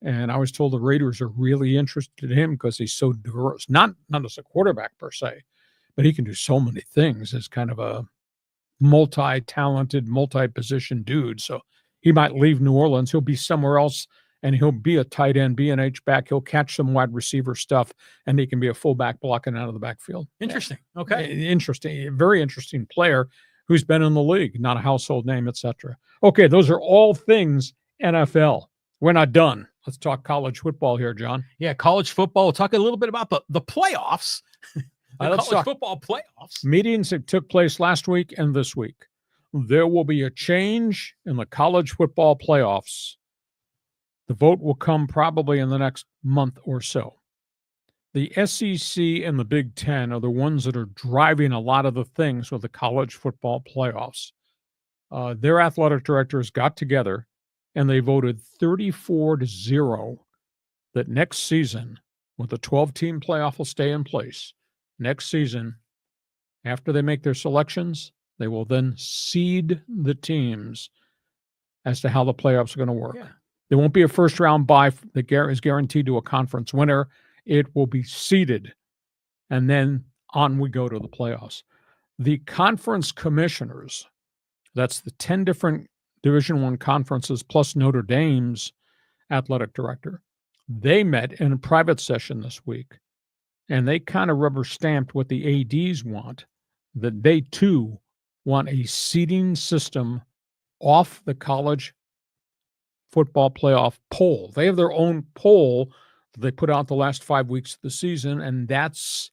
And I was told the Raiders are really interested in him because he's so diverse. Not as a quarterback per se, but he can do so many things as kind of a multi-talented, multi-position dude. So he might leave New Orleans. He'll be somewhere else, and he'll be a tight end, be an H-back. He'll catch some wide receiver stuff, and he can be a fullback blocking out of the backfield. Interesting. Okay. Interesting. A very interesting player who's been in the league, not a household name, etc. Okay, those are all things NFL. We're not done. Let's talk college football here, John. Yeah, college football. We'll talk a little bit about the playoffs. Let's college talk football playoffs. meetings that took place last week and this week. There will be a change in the college football playoffs. The vote will come probably in the next month or so. The SEC and the Big Ten are the ones that are driving a lot of the things with the college football playoffs. Their athletic directors got together and they voted 34-0 that next season, when the 12-team playoff will stay in place, next season, after they make their selections, they will then seed the teams as to how the playoffs are going to work. Yeah. There won't be a first-round bye that is guaranteed to a conference winner. It will be seeded, and then on we go to the playoffs. The conference commissioners, that's the 10 different Division I conferences plus Notre Dame's athletic director, they met in a private session this week, and they kind of rubber stamped what the ADs want, that they too want a seeding system off the college football playoff poll. They have their own poll that they put out the last 5 weeks of the season, and that's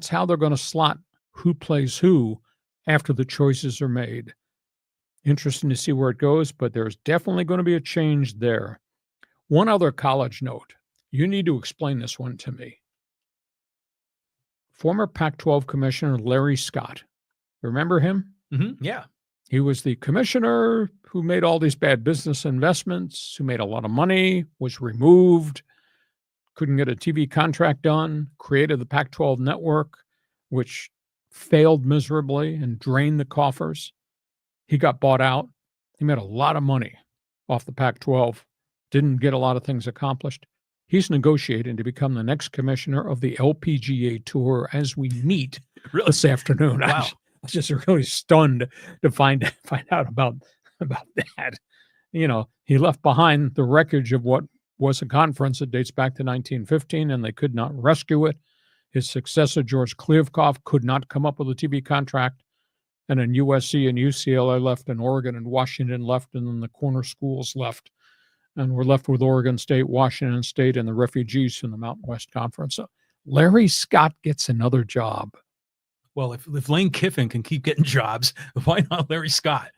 how they're going to slot who plays who after the choices are made. Interesting to see where it goes, but there's definitely going to be a change there. One other college note. You need to explain this one to me. Former Pac-12 Commissioner Larry Scott. Remember him? Mm-hmm. Yeah. He was the commissioner who made all these bad business investments, who made a lot of money, was removed, couldn't get a TV contract done, created the Pac-12 network, which failed miserably and drained the coffers. He got bought out. He made a lot of money off the Pac-12, didn't get a lot of things accomplished. He's negotiating to become the next commissioner of the LPGA Tour as we meet this afternoon. Wow. I was just really stunned to find out about that. You know, he left behind the wreckage of what was a conference that dates back to 1915, and they could not rescue it. His successor, George Kliavkoff, could not come up with a TV contract. And then USC and UCLA left, and Oregon and Washington left, and then the corner schools left. And we're left with Oregon State, Washington State, and the refugees from the Mountain West Conference. So Larry Scott gets another job. Well, if Lane Kiffin can keep getting jobs, why not Larry Scott?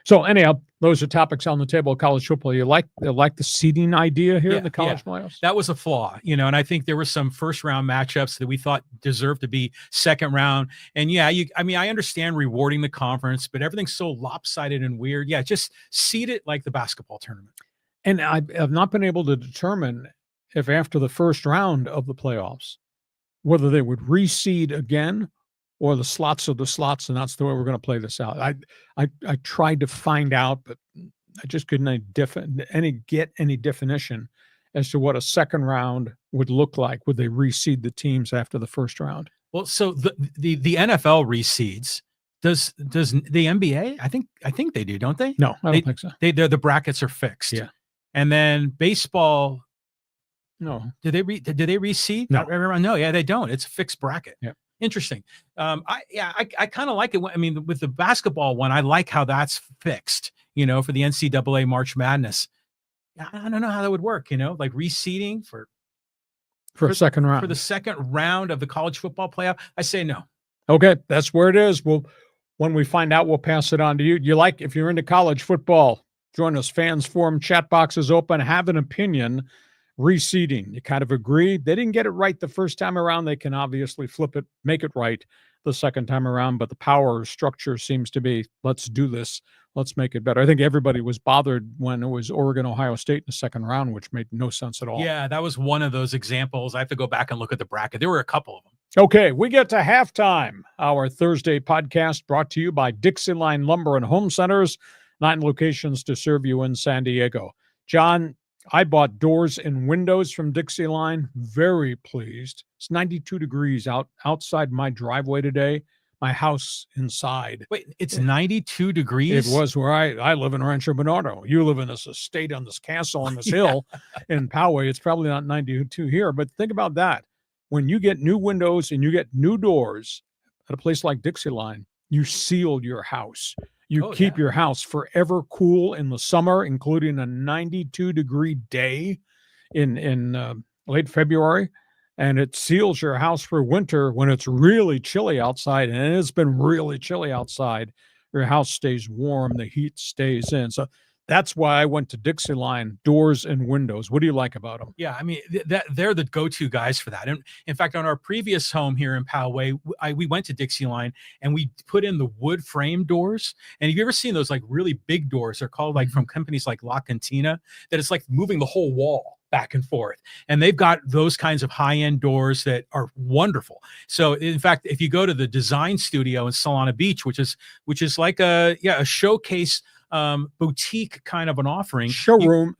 So anyhow, those are topics on the table of college football. You like the seeding idea here in the college playoffs? That was a flaw, you know, and I think there were some first round matchups that we thought deserved to be second round. And I understand rewarding the conference, but everything's so lopsided and weird. Yeah, just seed it like the basketball tournament. And I've not been able to determine if after the first round of the playoffs, whether they would reseed again or the slots are the slots, and that's the way we're going to play this out. I tried to find out, but I just couldn't get any definition as to what a second round would look like. Would they reseed the teams after the first round? Well, so the NFL reseeds. Does the NBA? I think they do, don't they? No, I don't think so. The brackets are fixed. Yeah. And then baseball. No. Did they reseed? No. No, yeah, they don't. It's a fixed bracket. Yeah. Interesting. I kind of like it. I mean, with the basketball one, I like how that's fixed. for the NCAA March Madness. I don't know how that would work, like reseeding for a second round. For the second round of the college football playoff. I say no. Okay, that's where it is. When we find out, we'll pass it on to you. If you're into college football, join us. Fans Forum chat box is open. Have an opinion. Reseeding. You kind of agree. They didn't get it right the first time around. They can obviously flip it, make it right the second time around. But the power structure seems to be, let's do this. Let's make it better. I think everybody was bothered when it was Oregon, Ohio State in the second round, which made no sense at all. Yeah, that was one of those examples. I have to go back and look at the bracket. There were a couple of them. Okay, we get to halftime. Our Thursday podcast brought to you by Dixie Line Lumber and Home Centers, 9 locations to serve you in San Diego. John, I bought doors and windows from Dixie Line. Very pleased. It's 92 degrees outside my driveway today. My house inside. Wait, it's 92 degrees? It was where I live in Rancho Bernardo. You live in this estate on this castle on this hill in Poway. It's probably not 92 here, but think about that. When you get new windows and you get new doors at a place like Dixie Line, you seal your house. You keep your house forever cool in the summer, including a 92-degree day in late February. And it seals your house for winter when it's really chilly outside. And it's been really chilly outside. Your house stays warm. The heat stays in. So that's why I went to Dixie Line doors and windows. What do you like about them? Yeah, I mean, they're the go-to guys for that. And in fact, on our previous home here in Poway, we went to Dixie Line and we put in the wood frame doors. And have you ever seen those like really big doors? They're called like from companies like La Cantina, that it's like moving the whole wall back and forth. And they've got those kinds of high-end doors that are wonderful. So in fact, if you go to the design studio in Solana Beach, which is like a showcase boutique kind of an offering. A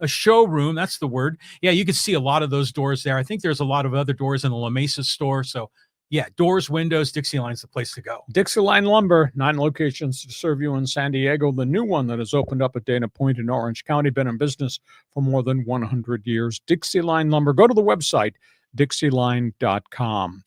showroom, that's the word. Yeah, you can see a lot of those doors there. I think there's a lot of other doors in the La Mesa store. So yeah, doors, windows, Dixie Line's the place to go. Dixie Line Lumber, 9 locations to serve you in San Diego. The new one that has opened up at Dana Point in Orange County, been in business for more than 100 years. Dixie Line Lumber. Go to the website, dixieline.com.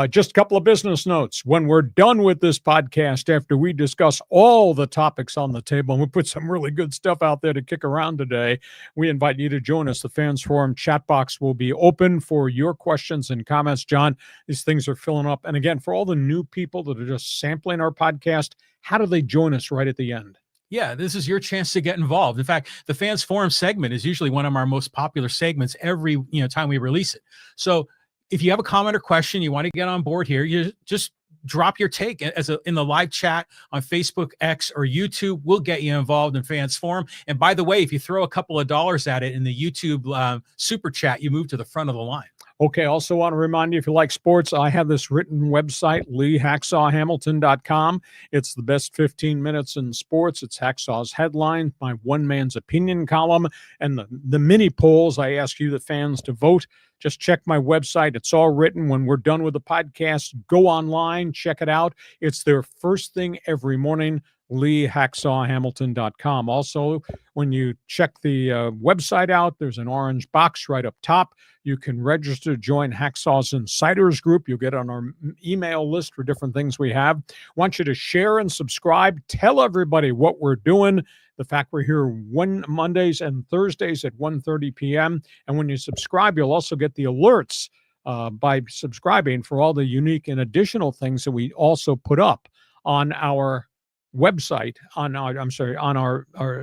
Just a couple of business notes. When we're done with this podcast, after we discuss all the topics on the table, and we put some really good stuff out there to kick around today, we invite you to join us. The Fans Forum chat box will be open for your questions and comments. John, these things are filling up. And again, for all the new people that are just sampling our podcast, how do they join us right at the end? Yeah, this is your chance to get involved. In fact, the Fans Forum segment is usually one of our most popular segments every time we release it. So if you have a comment or question, you want to get on board here, you just drop your take in the live chat on Facebook, X, or YouTube. We'll get you involved in Fans Forum. And by the way, if you throw a couple of dollars at it in the YouTube super chat, you move to the front of the line. Okay, also want to remind you, if you like sports, I have this written website, LeeHacksawHamilton.com. It's the best 15 minutes in sports. It's Hacksaw's headline, my one man's opinion column, and the mini polls. I ask you, the fans, to vote. Just check my website. It's all written. When we're done with the podcast, go online, check it out. It's their first thing every morning, LeeHacksawHamilton.com. Also, when you check the website out, there's an orange box right up top. You can register to join Hacksaw's Insiders Group. You'll get on our email list for different things we have. Want you to share and subscribe. Tell everybody what we're doing. The fact we're here Mondays and Thursdays at 1:30 p.m. And when you subscribe, you'll also get the alerts by subscribing for all the unique and additional things that we also put up on our website, on our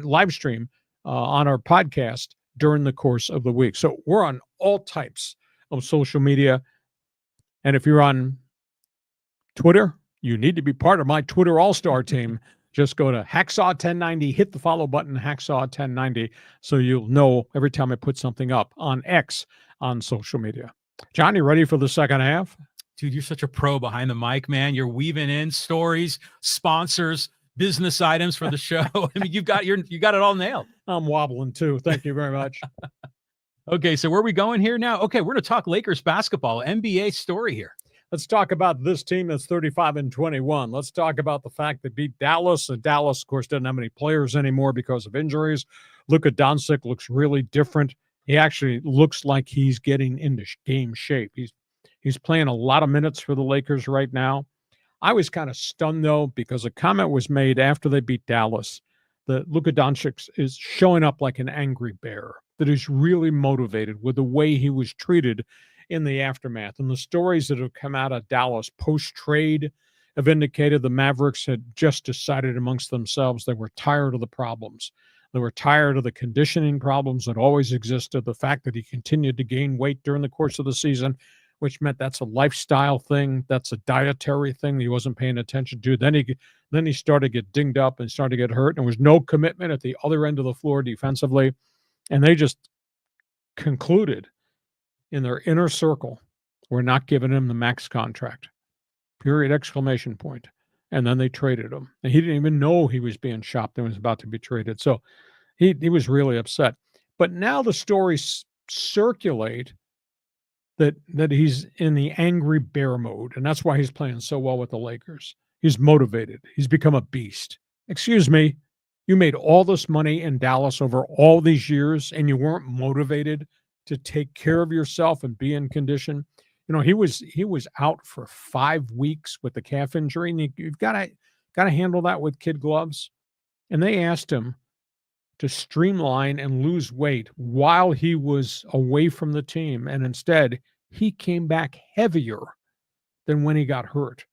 live stream, on our podcast during the course of the week. So we're on all types of social media. And if you're on Twitter, you need to be part of my Twitter all-star team. Just go to Hacksaw1090, hit the follow button, Hacksaw1090, so you'll know every time I put something up on X on social media. John, you ready for the second half? Dude, you're such a pro behind the mic, man. You're weaving in stories, sponsors, business items for the show. I mean, you got it all nailed. I'm wobbling too. Thank you very much. Okay, so where are we going here now? Okay, we're going to talk Lakers basketball, NBA story here. Let's talk about this team that's 35-21. Let's talk about the fact that beat Dallas. And Dallas, of course, doesn't have any players anymore because of injuries. Luka Doncic looks really different. He actually looks like he's getting into game shape. He's playing a lot of minutes for the Lakers right now. I was kind of stunned, though, because a comment was made after they beat Dallas that Luka Doncic is showing up like an angry bear, that he's really motivated with the way he was treated in the aftermath. And the stories that have come out of Dallas post-trade have indicated the Mavericks had just decided amongst themselves they were tired of the problems. They were tired of the conditioning problems that always existed, the fact that he continued to gain weight during the course of the season, which meant that's a lifestyle thing, that's a dietary thing that he wasn't paying attention to. Then he started to get dinged up and started to get hurt, and there was no commitment at the other end of the floor defensively. And they just concluded in their inner circle, we're not giving him the max contract. Period, exclamation point. And then they traded him. And he didn't even know he was being shopped and was about to be traded. So he was really upset. But now the stories circulate that he's in the angry bear mode. And that's why he's playing so well with the Lakers. He's motivated. He's become a beast. Excuse me, you made all this money in Dallas over all these years and you weren't motivated to take care of yourself and be in condition. You know, he was out for 5 weeks with the calf injury, and you've got to handle that with kid gloves. And they asked him to streamline and lose weight while he was away from the team, and instead he came back heavier than when he got hurt.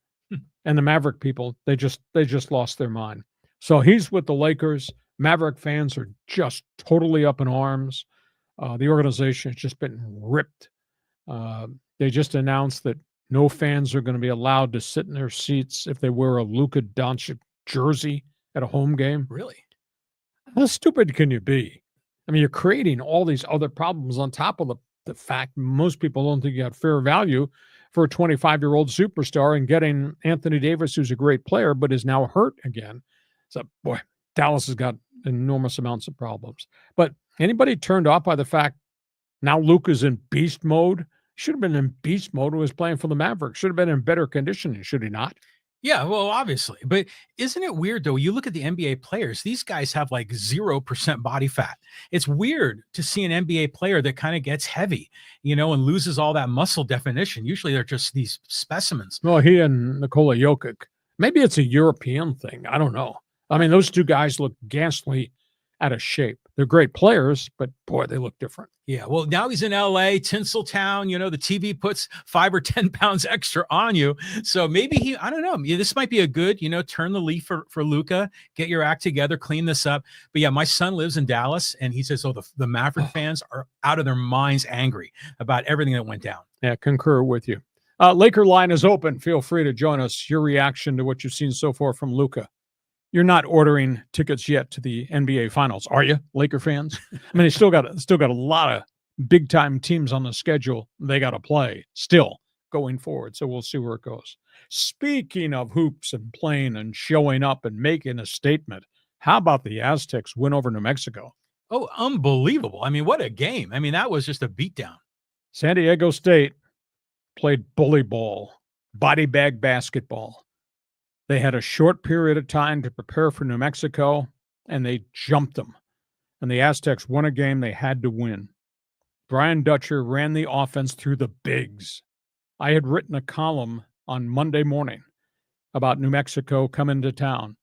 And the Maverick people, they just lost their mind. So he's with the Lakers. Maverick fans are just totally up in arms. The organization has just been ripped. They just announced that no fans are going to be allowed to sit in their seats if they wear a Luka Doncic jersey at a home game. Really? How stupid can you be? I mean, you're creating all these other problems on top of the fact most people don't think you have fair value for a 25-year-old superstar and getting Anthony Davis, who's a great player, but is now hurt again. So, boy, Dallas has got enormous amounts of problems. But anybody turned off by the fact now Luka's in beast mode? Should have been in beast mode when he was playing for the Mavericks. Should have been in better conditioning, should he not? Yeah, well, obviously. But isn't it weird, though? You look at the NBA players, these guys have like 0% body fat. It's weird to see an NBA player that kind of gets heavy, you know, and loses all that muscle definition. Usually they're just these specimens. Well, he and Nikola Jokic. Maybe it's a European thing. I don't know. I mean, those two guys look ghastly out of shape. They're great players, but boy, they look different. Yeah, well, now he's in LA, Tinseltown. You know, the TV puts 5 or 10 pounds extra on you. So maybe I don't know. This might be a good, turn the leaf for Luka, get your act together, clean this up. But yeah, my son lives in Dallas, and he says, the Maverick fans are out of their minds angry about everything that went down. Yeah, concur with you. Laker line is open. Feel free to join us. Your reaction to what you've seen so far from Luka. You're not ordering tickets yet to the NBA Finals, are you, Laker fans? I mean, they still got a lot of big time teams on the schedule they got to play still going forward. So we'll see where it goes. Speaking of hoops and playing and showing up and making a statement, how about the Aztecs win over New Mexico? Oh, unbelievable! I mean, what a game! I mean, that was just a beatdown. San Diego State played bully ball, body bag basketball. They had a short period of time to prepare for New Mexico, and they jumped them. And the Aztecs won a game they had to win. Brian Dutcher ran the offense through the bigs. I had written a column on Monday morning about New Mexico coming to town,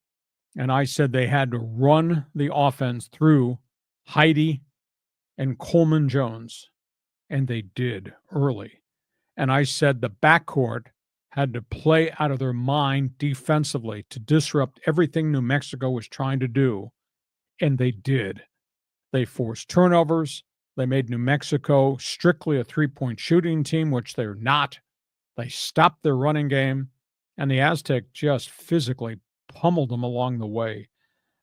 and I said they had to run the offense through Heidi and Coleman Jones, and they did early. And I said the backcourt had to play out of their mind defensively to disrupt everything New Mexico was trying to do, and they did. They forced turnovers. They made New Mexico strictly a three-point shooting team, which they're not. They stopped their running game, and the Aztecs just physically pummeled them along the way.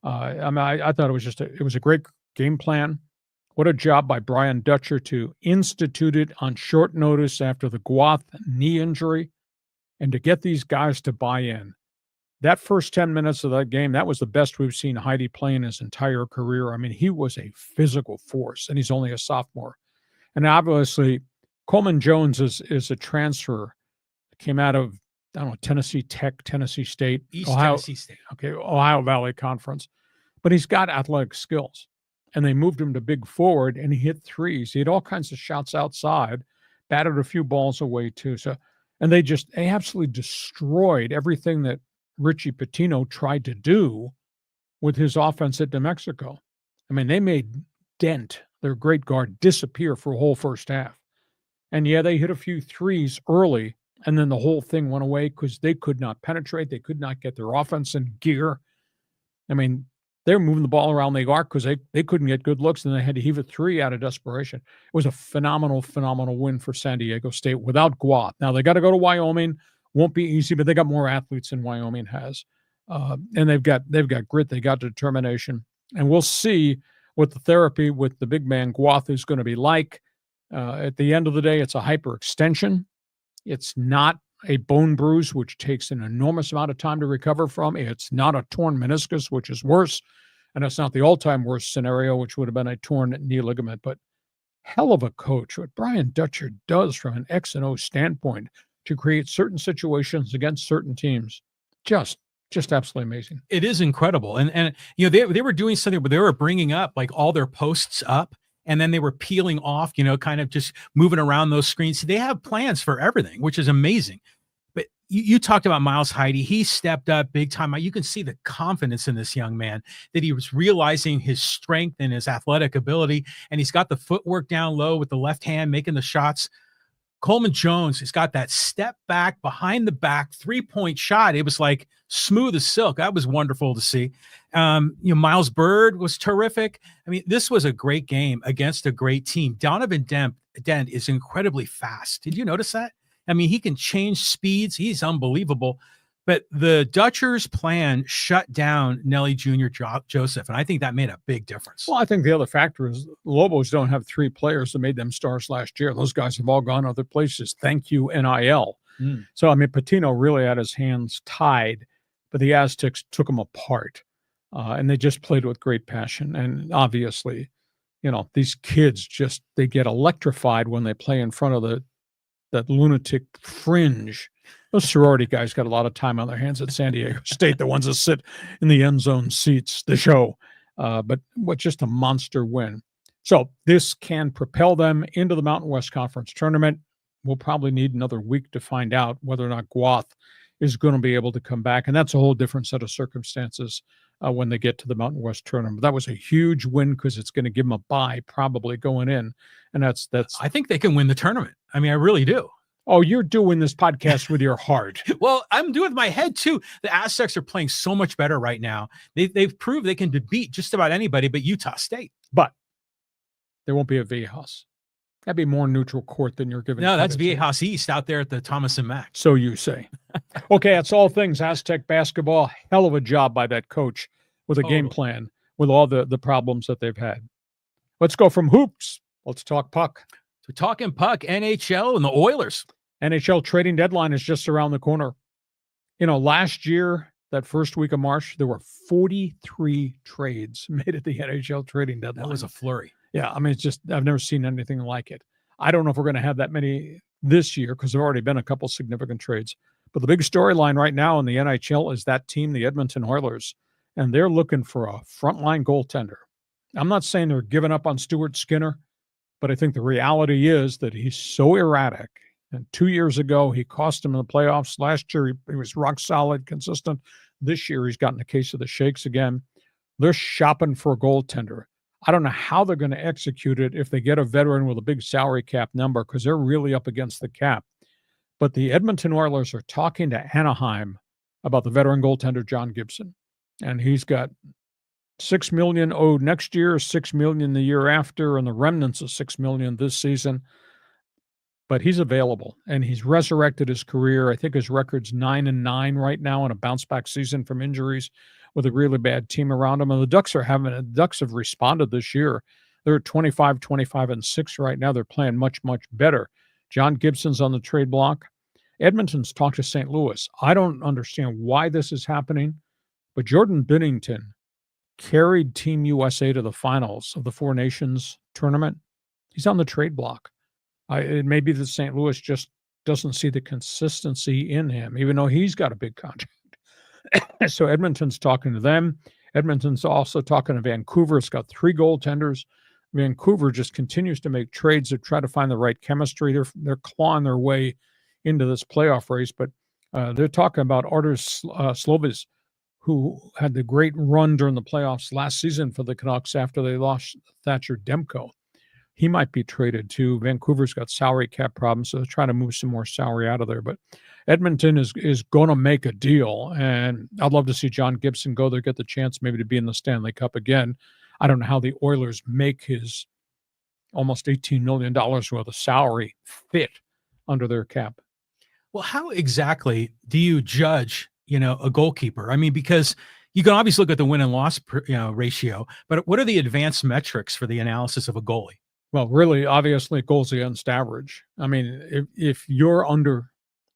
I thought it was a great game plan. What a job by Brian Dutcher to institute it on short notice after the Guath knee injury, and to get these guys to buy in. That first 10 minutes of that game, that was the best we've seen Heidi play in his entire career. I mean, he was a physical force, and he's only a sophomore. And obviously, Coleman Jones is a transfer. Came out of, I don't know, Tennessee Tech, Tennessee State. Tennessee State. Okay, Ohio Valley Conference. But he's got athletic skills. And they moved him to big forward, and he hit threes. He had all kinds of shots outside, batted a few balls away, too. And they absolutely destroyed everything that Richie Pitino tried to do with his offense at New Mexico. I mean, they made Dent, their great guard, disappear for a whole first half. And yeah, they hit a few threes early, and then the whole thing went away because they could not penetrate. They could not get their offense in gear. I mean, they were moving the ball around the arc because they couldn't get good looks, and they had to heave a three out of desperation. It was a phenomenal, phenomenal win for San Diego State without Guath. Now, they got to go to Wyoming. Won't be easy, but they got more athletes than Wyoming has. And they've got grit. They got determination. And we'll see what the therapy with the big man Guath is going to be like. At the end of the day, it's a hyperextension. It's not a bone bruise, which takes an enormous amount of time to recover from. It's not a torn meniscus, which is worse. And it's not the all-time worst scenario, which would have been a torn knee ligament. But hell of a coach, what Brian Dutcher does from an X and O standpoint to create certain situations against certain teams, just absolutely amazing. It is incredible. And you know, they were doing something where they were bringing up like all their posts up, and then they were peeling off, you know, kind of just moving around those screens. So they have plans for everything, which is amazing. But you talked about Miles Heide. He stepped up big time. You can see the confidence in this young man, that he was realizing his strength and his athletic ability, and he's got the footwork down low with the left hand, making the shots. Coleman Jones has got that step back, behind the back, three-point shot. It was like smooth as silk. That was wonderful to see. You know, Miles Bird was terrific. I mean, this was a great game against a great team. Donovan Dent is incredibly fast. Did you notice that? I mean, he can change speeds. He's unbelievable. But the Dutchers' plan shut down Nelly Jr. Joseph, and I think that made a big difference. Well, I think the other factor is Lobos don't have three players that made them stars last year. Those guys have all gone other places. Thank you, NIL. So, I mean, Patino really had his hands tied, but the Aztecs took him apart, and they just played with great passion. And obviously, you know, these kids they get electrified when they play in front of that lunatic fringe. Those sorority guys got a lot of time on their hands at San Diego State, the ones that sit in the end zone seats, the show. But just a monster win. So this can propel them into the Mountain West Conference tournament. We'll probably need another week to find out whether or not Guath is going to be able to come back. And that's a whole different set of circumstances when they get to the Mountain West tournament. But that was a huge win because it's going to give them a bye probably going in. And that's. I think they can win the tournament. I mean, I really do. Oh, you're doing this podcast with your heart. Well, I'm doing with my head too. The Aztecs are playing so much better right now. They've proved they can beat just about anybody but Utah State. But there won't be a Viejas. That'd be more neutral court than you're giving. No, that's Viejas East out there at the Thomas and Mack. So you say. Okay, that's all things Aztec basketball. Hell of a job by that coach with a game plan with all the problems that they've had. Let's go from hoops. Let's talk puck. So talking puck, NHL and the Oilers. NHL trading deadline is just around the corner. You know, last year, that first week of March, there were 43 trades made at the NHL trading deadline. That was a flurry. Yeah, I mean, it's just, I've never seen anything like it. I don't know if we're going to have that many this year because there have already been a couple significant trades. But the big storyline right now in the NHL is that team, the Edmonton Oilers, and they're looking for a frontline goaltender. I'm not saying they're giving up on Stuart Skinner, but I think the reality is that he's so erratic. And 2 years ago, he cost him in the playoffs. Last year, he was rock solid, consistent. This year, he's gotten a case of the shakes again. They're shopping for a goaltender. I don't know how they're going to execute it if they get a veteran with a big salary cap number because they're really up against the cap. But the Edmonton Oilers are talking to Anaheim about the veteran goaltender, John Gibson. And he's got $6 million owed next year, $6 million the year after, and the remnants of $6 million this season. But he's available, and he's resurrected his career. I think his record's 9-9 right now in a bounce-back season from injuries with a really bad team around him. And the Ducks have responded this year. They're at 25-6 right now. They're playing much, much better. John Gibson's on the trade block. Edmonton's talked to St. Louis. I don't understand why this is happening, but Jordan Binnington carried Team USA to the finals of the Four Nations tournament. He's on the trade block. It may be that St. Louis just doesn't see the consistency in him, even though he's got a big contract. So Edmonton's talking to them. Edmonton's also talking to Vancouver. It's got 3 goaltenders. Vancouver just continues to make trades to try to find the right chemistry. They're clawing their way into this playoff race, but they're talking about Arturs Slovis, who had the great run during the playoffs last season for the Canucks after they lost Thatcher Demko. He might be traded too. Vancouver's got salary cap problems, so they're trying to move some more salary out of there. But Edmonton is going to make a deal, and I'd love to see John Gibson go there, get the chance maybe to be in the Stanley Cup again. I don't know how the Oilers make his almost $18 million worth of salary fit under their cap. Well, how exactly do you judge, a goalkeeper? I mean, because you can obviously look at the win and loss ratio, but what are the advanced metrics for the analysis of a goalie? Well, really, obviously, goals against average. I mean, if you're under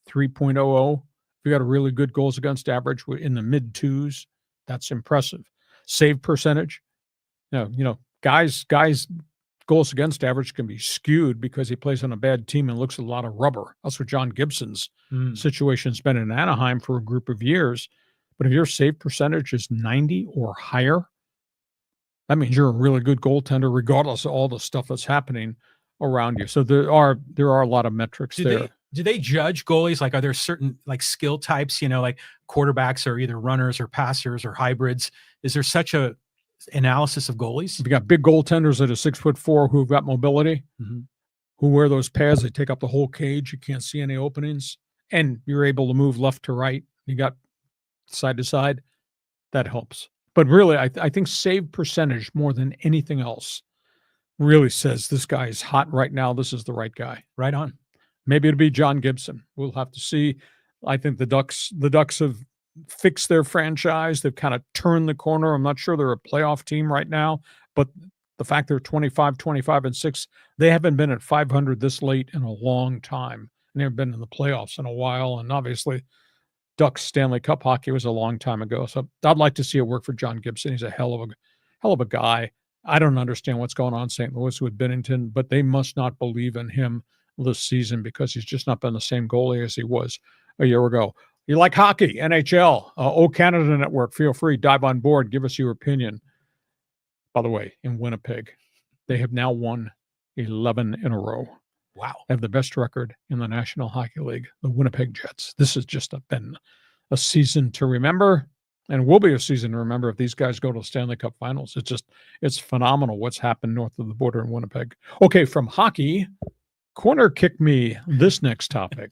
3.00, if you got a really good goals against average in the mid twos, that's impressive. Save percentage, guys goals against average can be skewed because he plays on a bad team and looks at a lot of rubber. That's what John Gibson's situation's been in Anaheim for a group of years. But if your save percentage is 90 or higher, that means you're a really good goaltender, regardless of all the stuff that's happening around you. So there are a lot of metrics there. Do they judge goalies? Like, are there certain skill types? Like quarterbacks are either runners or passers or hybrids. Is there such a analysis of goalies? You got big goaltenders that are 6'4" who've got mobility, who wear those pads. They take up the whole cage. You can't see any openings, and you're able to move left to right. You got side to side. That helps. But really, I think save percentage more than anything else really says this guy is hot right now. This is the right guy. Right on. Maybe it'll be John Gibson. We'll have to see. I think the Ducks have fixed their franchise. They've kind of turned the corner. I'm not sure they're a playoff team right now, but the fact they're 25-6, they haven't been at 500 this late in a long time. And they've been in the playoffs in a while. And obviously, Ducks Stanley Cup hockey was a long time ago. So I'd like to see it work for John Gibson. He's a hell of a guy. I don't understand what's going on in St. Louis with Binnington, but they must not believe in him this season because he's just not been the same goalie as he was a year ago. You like hockey, NHL, O Canada Network, feel free, dive on board, give us your opinion. By the way, in Winnipeg, they have now won 11 in a row. Wow. They have the best record in the National Hockey League, the Winnipeg Jets. This has just been a season to remember, and will be a season to remember if these guys go to the Stanley Cup Finals. It's phenomenal what's happened north of the border in Winnipeg. Okay, from hockey, corner kick me this next topic.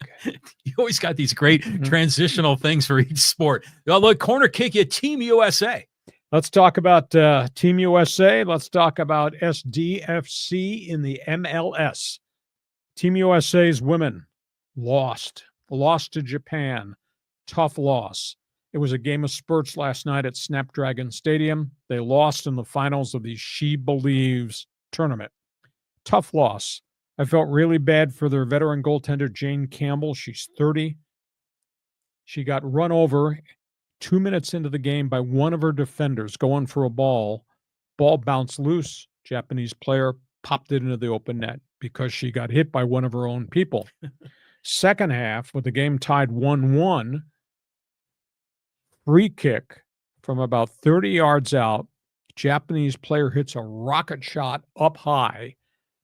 You always got these great transitional things for each sport. Oh, look, corner kick you, Team USA. Let's talk about Team USA. Let's talk about SDFC in the MLS. Team USA's women lost to Japan. Tough loss. It was a game of spurts last night at Snapdragon Stadium. They lost in the finals of the She Believes tournament. Tough loss. I felt really bad for their veteran goaltender, Jane Campbell. She's 30. She got run over 2 minutes into the game by one of her defenders going for a ball. Ball bounced loose. Japanese player popped it into the open net because she got hit by one of her own people. Second half, with the game tied 1-1, free kick from about 30 yards out. Japanese player hits a rocket shot up high.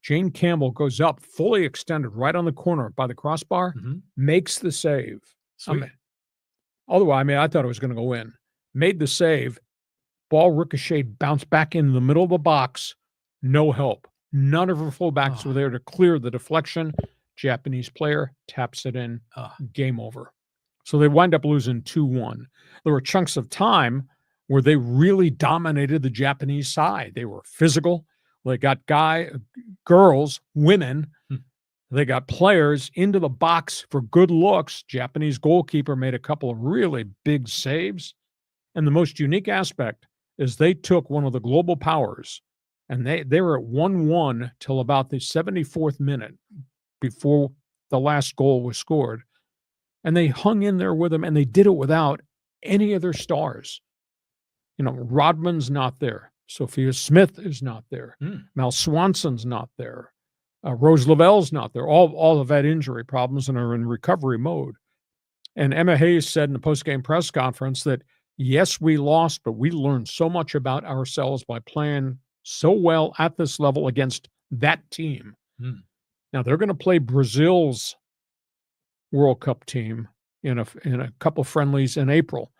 Jane Campbell goes up, fully extended, right on the corner by the crossbar, makes the save. I thought it was going to go in. Made the save. Ball ricocheted, bounced back into the middle of the box. No help. None of her fullbacks were there to clear the deflection. Japanese player taps it in. Game over. So they wind up losing 2-1. There were chunks of time where they really dominated the Japanese side. They were physical. They got girls, women. They got players into the box for good looks. Japanese goalkeeper made a couple of really big saves. And the most unique aspect is they took one of the global powers, and they were at 1-1 till about the 74th minute before the last goal was scored. And they hung in there with them, and they did it without any of their stars. Rodman's not there. Sophia Smith is not there. Mal Swanson's not there. Rose Lavelle's not there. All have had injury problems and are in recovery mode. And Emma Hayes said in the postgame press conference that, yes, we lost, but we learned so much about ourselves by playing so well at this level against that team. Now, they're going to play Brazil's World Cup team in a couple friendlies in April.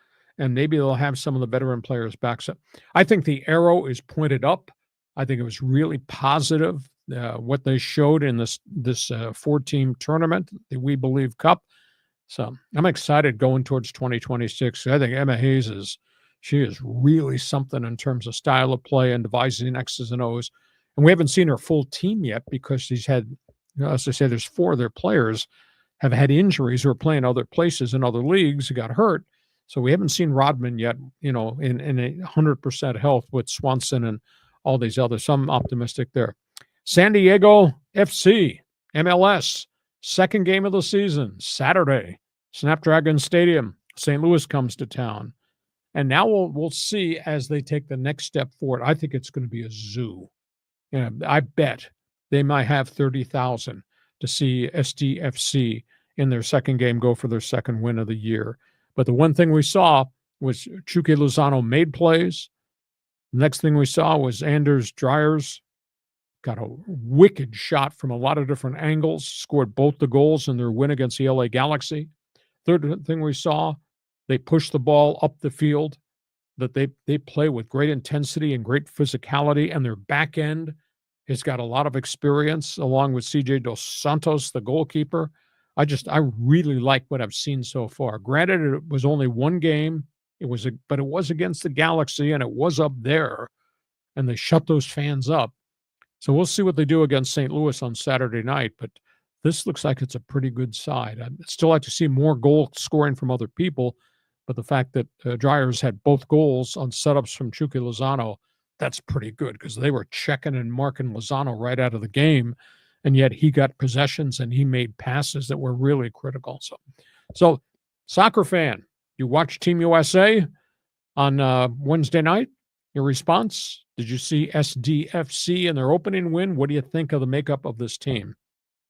and maybe they'll have some of the veteran players back. So I think the arrow is pointed up. I think it was really positive what they showed in this 4-team tournament, the We Believe Cup. So I'm excited going towards 2026. I think Emma Hayes she is really something in terms of style of play and devising X's and O's. And we haven't seen her full team yet because she's had, as I say, there's 4 of their players have had injuries or are playing other places in other leagues who got hurt. So we haven't seen Rodman yet, in a 100% health with Swanson and all these others. So I'm optimistic there. San Diego FC, MLS, second game of the season, Saturday, Snapdragon Stadium. St. Louis comes to town. And now we'll see as they take the next step forward. I think it's going to be a zoo. I bet they might have 30,000 to see SDFC in their second game go for their second win of the year. But the one thing we saw was Chucky Lozano made plays. The next thing we saw was Anders Dryers got a wicked shot from a lot of different angles, scored both the goals in their win against the LA Galaxy. Third thing we saw, they pushed the ball up the field, that they play with great intensity and great physicality, and their back end has got a lot of experience, along with CJ Dos Santos, the goalkeeper. I really like what I've seen so far. Granted, it was only one game. But it was against the Galaxy, and it was up there, and they shut those fans up. So we'll see what they do against St. Louis on Saturday night. But this looks like it's a pretty good side. I'd still like to see more goal scoring from other people, but the fact that Dryers had both goals on setups from Chucky Lozano, that's pretty good because they were checking and marking Lozano right out of the game, and yet he got possessions and he made passes that were really critical. So soccer fan, you watch Team USA on Wednesday night. Your response? Did you see SDFC in their opening win? What do you think of the makeup of this team?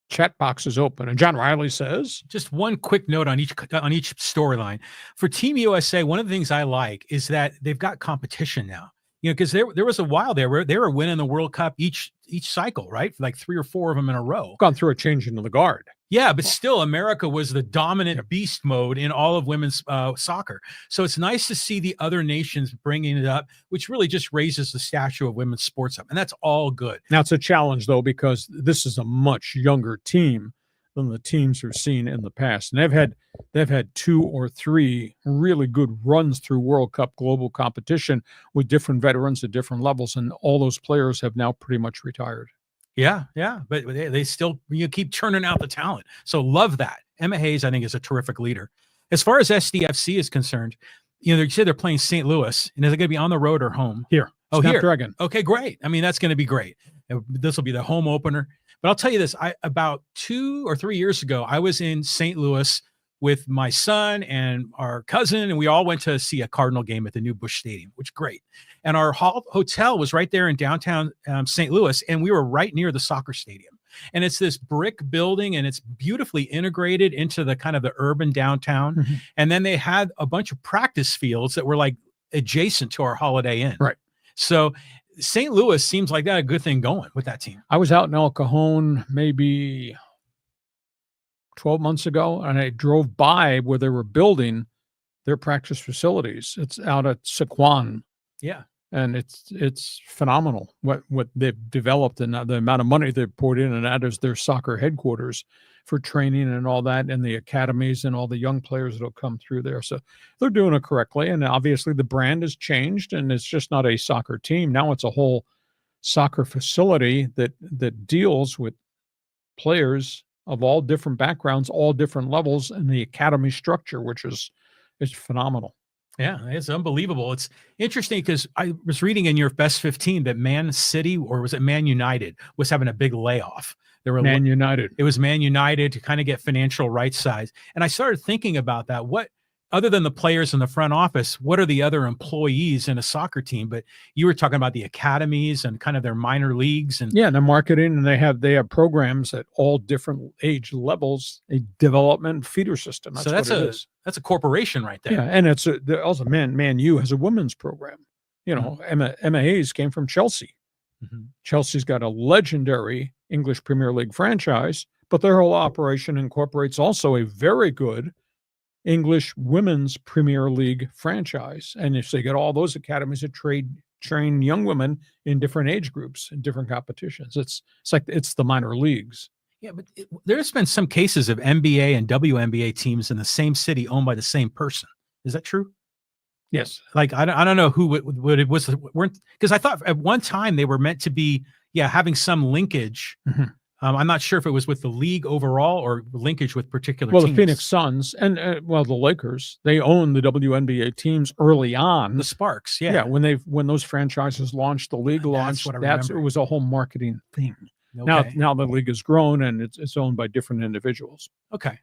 Chat box is open. And John Riley says, just one quick note on each storyline. For Team USA, one of the things I like is that they've got competition now. Because there was a while there where they were winning the World Cup each cycle, right? Like 3 or 4 of them in a row. Gone through a change into the guard. Yeah, but still, America was the dominant beast mode in all of women's soccer. So it's nice to see the other nations bringing it up, which really just raises the stature of women's sports up. And that's all good. Now, it's a challenge, though, because this is a much younger team than the teams we've seen in the past. And they've had 2 or 3 really good runs through World Cup global competition with different veterans at different levels. And all those players have now pretty much retired. Yeah, but they still keep churning out the talent. So love that. Emma Hayes, I think, is a terrific leader. As far as SDFC is concerned, they say they're playing St. Louis, and is it going to be on the road or home? Here. Oh, Snapdragon. Here. Okay, great. I mean, that's going to be great. This will be the home opener. But I'll tell you this: about 2 or 3 years ago, I was in St. Louis with my son and our cousin, and we all went to see a Cardinal game at the new Busch Stadium, which is great. And our hotel was right there in downtown St. Louis, and we were right near the soccer stadium. And it's this brick building, and it's beautifully integrated into the kind of the urban downtown. Mm-hmm. And then they had a bunch of practice fields that were like adjacent to our Holiday Inn. Right. So St. Louis seems like that a good thing going with that team. I was out in El Cajon maybe 12 months ago, and I drove by where they were building their practice facilities. It's out at Sequan. Yeah. And it's phenomenal what they've developed and the amount of money they've poured in, and that is their soccer headquarters for training and all that, and the academies and all the young players that'll come through there. So they're doing it correctly. And obviously the brand has changed, and it's just not a soccer team. Now it's a whole soccer facility that deals with players of all different backgrounds, all different levels, and the academy structure, which is phenomenal. Yeah, it's unbelievable. It's interesting because I was reading in your best 15 that Man City, or was it Man United, was having a big layoff. There were Man United. It was Man United to kind of get financial right size. And I started thinking about that. What, other than the players in the front office, what are the other employees in a soccer team? But you were talking about the academies and kind of their minor leagues, and the marketing, and they have programs at all different age levels, a development feeder system. That's a corporation right there. Yeah, and it's also Man U has a women's program. Emma Hayes came from Chelsea. Mm-hmm. Chelsea's got a legendary English Premier League franchise, but their whole operation incorporates also a very good English Women's Premier League franchise. And if they get all those academies that train young women in different age groups in different competitions, it's like it's the minor leagues. Yeah, but there's been some cases of NBA and WNBA teams in the same city owned by the same person. Is that true? Yes. Like, I don't know who it was, because I thought at one time they were meant to be, having some linkage. Mm-hmm. I'm not sure if it was with the league overall or linkage with particular teams. The Phoenix Suns and the Lakers, they own the WNBA teams early on. The Sparks, when those franchises launched, the league launched. It was a whole marketing thing. Okay. Now the league has grown and it's owned by different individuals. Okay.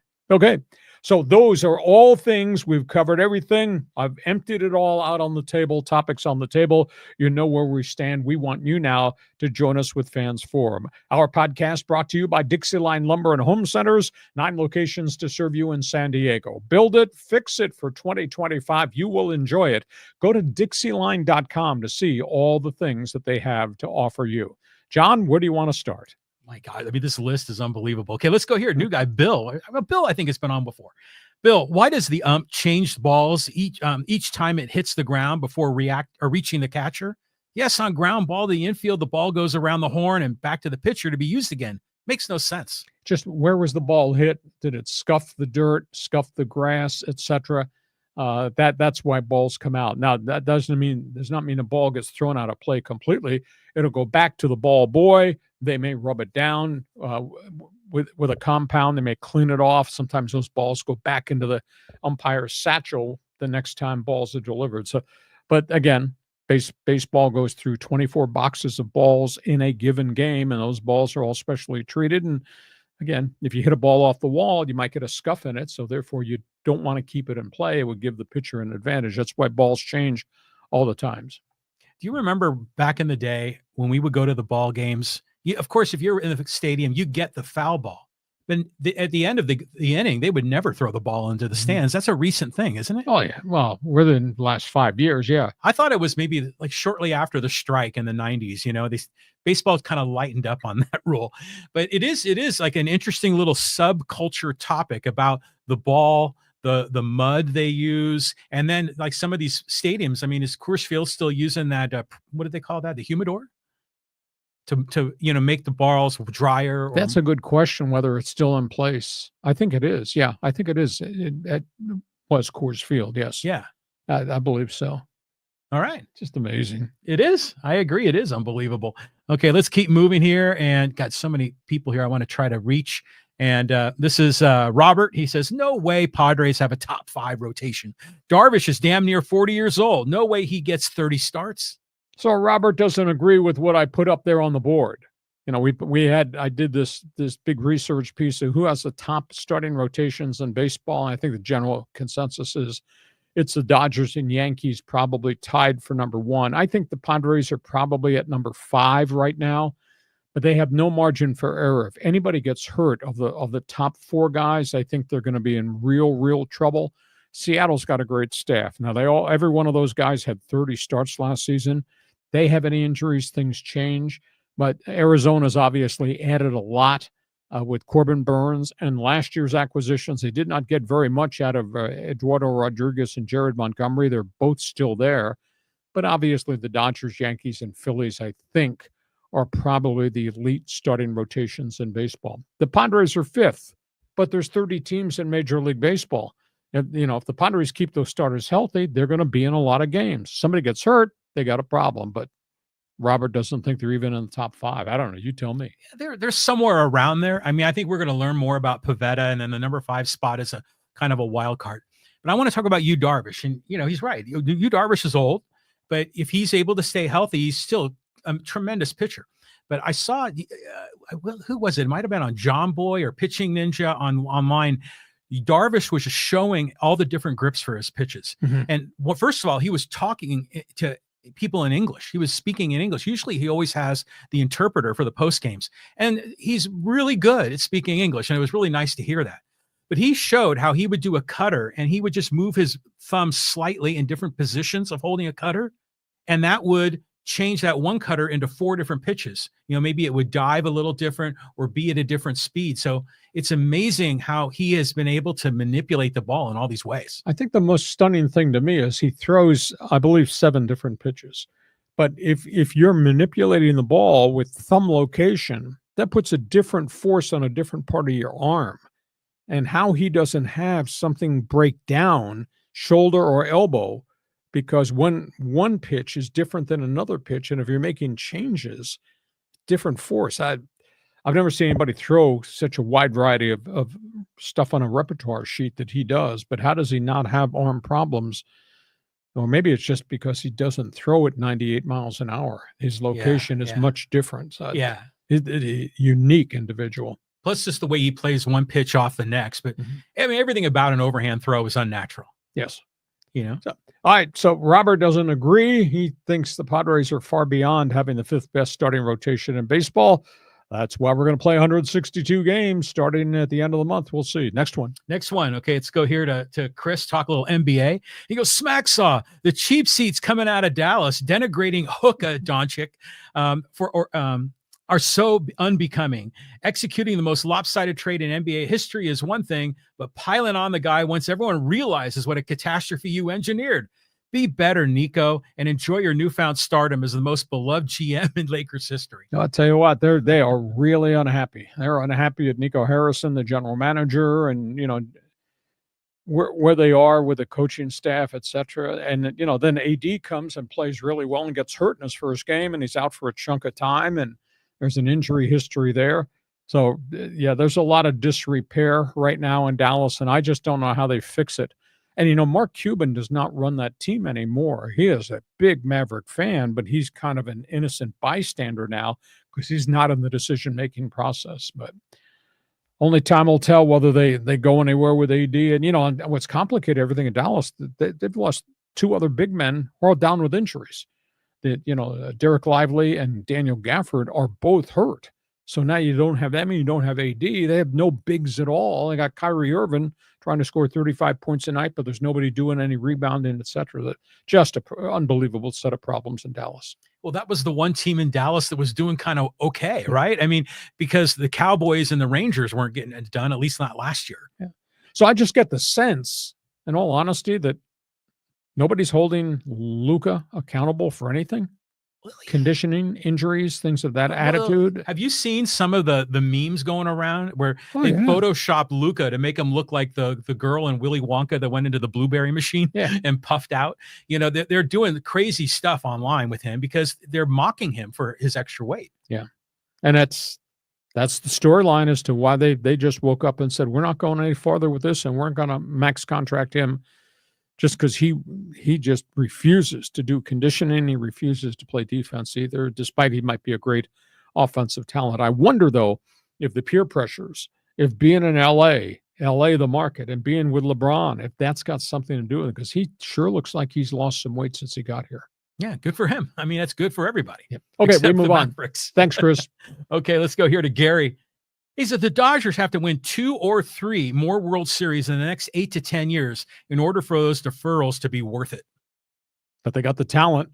So those are all things. We've covered everything. I've emptied it all out on the table, topics on the table. You know where we stand. We want you now to join us with Fans Forum. Our podcast brought to you by Dixie Line Lumber and Home Centers, 9 locations to serve you in San Diego. Build it, fix it for 2025. You will enjoy it. Go to dixieline.com to see all the things that they have to offer you. John, where do you want to start? My God, I mean, this list is unbelievable. Okay, let's go here. New guy, Bill. Bill, I think it's been on before. Bill, why does the ump change the balls each time it hits the ground before reaching the catcher? Yes, on ground ball to the infield, the ball goes around the horn and back to the pitcher to be used again. Makes no sense. Just where was the ball hit? Did it scuff the dirt, scuff the grass, etc.? That's why balls come out. Now, that does not mean a ball gets thrown out of play completely. It'll go back to the ball boy. They may rub it down with a compound. They may clean it off. Sometimes those balls go back into the umpire's satchel the next time balls are delivered. So, but again, baseball goes through 24 boxes of balls in a given game, and those balls are all specially treated. And again, if you hit a ball off the wall, you might get a scuff in it. So therefore, you don't want to keep it in play. It would give the pitcher an advantage. That's why balls change all the times. Do you remember back in the day when we would go to the ball games? Of course, if you're in the stadium, you get the foul ball. But at the end of the inning, they would never throw the ball into the stands. That's a recent thing, isn't it? Oh, yeah. Well, within the last 5 years, yeah. I thought it was maybe like shortly after the strike in the 90s. Baseball's kind of lightened up on that rule. But it is like an interesting little subculture topic about the ball, the mud they use, and then like some of these stadiums. I mean, is Coors Field still using that? What do they call that? The humidor to make the balls drier? That's a good question. Whether it's still in place, I think it is. Yeah, I think it is. It was Coors Field. Yes. Yeah, I believe so. All right. Just amazing. It is. I agree. It is unbelievable. Okay, let's keep moving here. And got so many people here I want to try to reach. And this is Robert. He says, no way Padres have a top 5 rotation. Darvish is damn near 40 years old. No way he gets 30 starts. So Robert doesn't agree with what I put up there on the board. I did this big research piece of who has the top starting rotations in baseball. And I think the general consensus is it's the Dodgers and Yankees probably tied for number 1. I think the Padres are probably at number 5 right now, but they have no margin for error. If anybody gets hurt of the top 4 guys, I think they're going to be in real trouble. Seattle's got a great staff. Now every one of those guys had 30 starts last season. They have any injuries, things change. But Arizona's obviously added a lot with Corbin Burns and last year's acquisitions. They did not get very much out of Eduardo Rodriguez and Jared Montgomery. They're both still there. But obviously the Dodgers, Yankees, and Phillies, I think, are probably the elite starting rotations in baseball. The Padres are 5th, but there's 30 teams in Major League Baseball. If the Padres keep those starters healthy, they're going to be in a lot of games. Somebody gets hurt, they got a problem. But Robert doesn't think they're even in the top 5. I don't know. You tell me. They're somewhere around there. I mean, I think we're going to learn more about Pivetta, and then the number 5 spot is a kind of a wild card. But I want to talk about Yu Darvish, and he's right. Yu Darvish is old, but if he's able to stay healthy, he's still a tremendous pitcher. But I saw, who was it? It might have been on John Boy or Pitching Ninja online. Darvish was just showing all the different grips for his pitches. Mm-hmm. And first of all, he was talking to people in English. He was speaking in English. Usually he always has the interpreter for the post games, and he's really good at speaking English. And it was really nice to hear that. But he showed how he would do a cutter, and he would just move his thumb slightly in different positions of holding a cutter. And that would change that one cutter into 4 different pitches. Maybe it would dive a little different or be at a different speed. So it's amazing how he has been able to manipulate the ball in all these ways. I think the most stunning thing to me is he throws, I believe, 7 different pitches. But if you're manipulating the ball with thumb location, that puts a different force on a different part of your arm. And how he doesn't have something break down, shoulder or elbow, because one pitch is different than another pitch. And if you're making changes, different force. I've never seen anybody throw such a wide variety of stuff on a repertoire sheet that he does. But how does he not have arm problems? Or maybe it's just because he doesn't throw at 98 miles an hour. His location is much different. So unique individual. Plus just the way he plays one pitch off the next. But I mean, everything about an overhand throw is unnatural. Yes. So, all right. So Robert doesn't agree. He thinks the Padres are far beyond having the 5th best starting rotation in baseball. That's why we're going to play 162 games starting at the end of the month. We'll see. Next one. Okay, let's go here to Chris, talk a little NBA. He goes, Smack Saw, the cheap seats coming out of Dallas, denigrating Hookah Doncic are so unbecoming. Executing the most lopsided trade in NBA history is one thing, but piling on the guy once everyone realizes what a catastrophe you engineered. Be better, Nico, and enjoy your newfound stardom as the most beloved GM in Lakers history. I'll tell you what, they are really unhappy. They're unhappy at Nico Harrison, the general manager, and where they are with the coaching staff, etc. And then AD comes and plays really well and gets hurt in his first game, and he's out for a chunk of time, and there's an injury history there. So there's a lot of disrepair right now in Dallas, and I just don't know how they fix it. And, Mark Cuban does not run that team anymore. He is a big Maverick fan, but he's kind of an innocent bystander now because he's not in the decision-making process. But only time will tell whether they go anywhere with AD. And, what's complicated everything in Dallas, they've lost 2 other big men who are down with injuries. Derek Lively and Daniel Gafford are both hurt. So now you don't have them and you don't have AD. They have no bigs at all. They got Kyrie Irving trying to score 35 points a night, but there's nobody doing any rebounding, et cetera. Just an unbelievable set of problems in Dallas. Well, that was the one team in Dallas that was doing kind of okay, right? I mean, because the Cowboys and the Rangers weren't getting it done, at least not last year. Yeah. So I just get the sense, in all honesty, that nobody's holding Luka accountable for anything. Really? Conditioning, injuries, things of that attitude. Have you seen some of the memes going around where they Photoshop Luka to make him look like the girl in Willy Wonka that went into the blueberry machine and puffed out? They're doing crazy stuff online with him because they're mocking him for his extra weight. Yeah. And that's the storyline as to why they just woke up and said, we're not going any farther with this and we're going to max contract him. Just because he just refuses to do conditioning. He refuses to play defense either, despite he might be a great offensive talent. I wonder, though, if the peer pressures, if being in LA the market, and being with LeBron, if that's got something to do with it, because he sure looks like he's lost some weight since he got here. Yeah, good for him. I mean, that's good for everybody. Yep. Okay, we move on. Thanks, Chris. Okay, let's go here to Gary. He said the Dodgers have to win 2 or 3 more World Series in the next 8 to 10 years in order for those deferrals to be worth it. But they got the talent.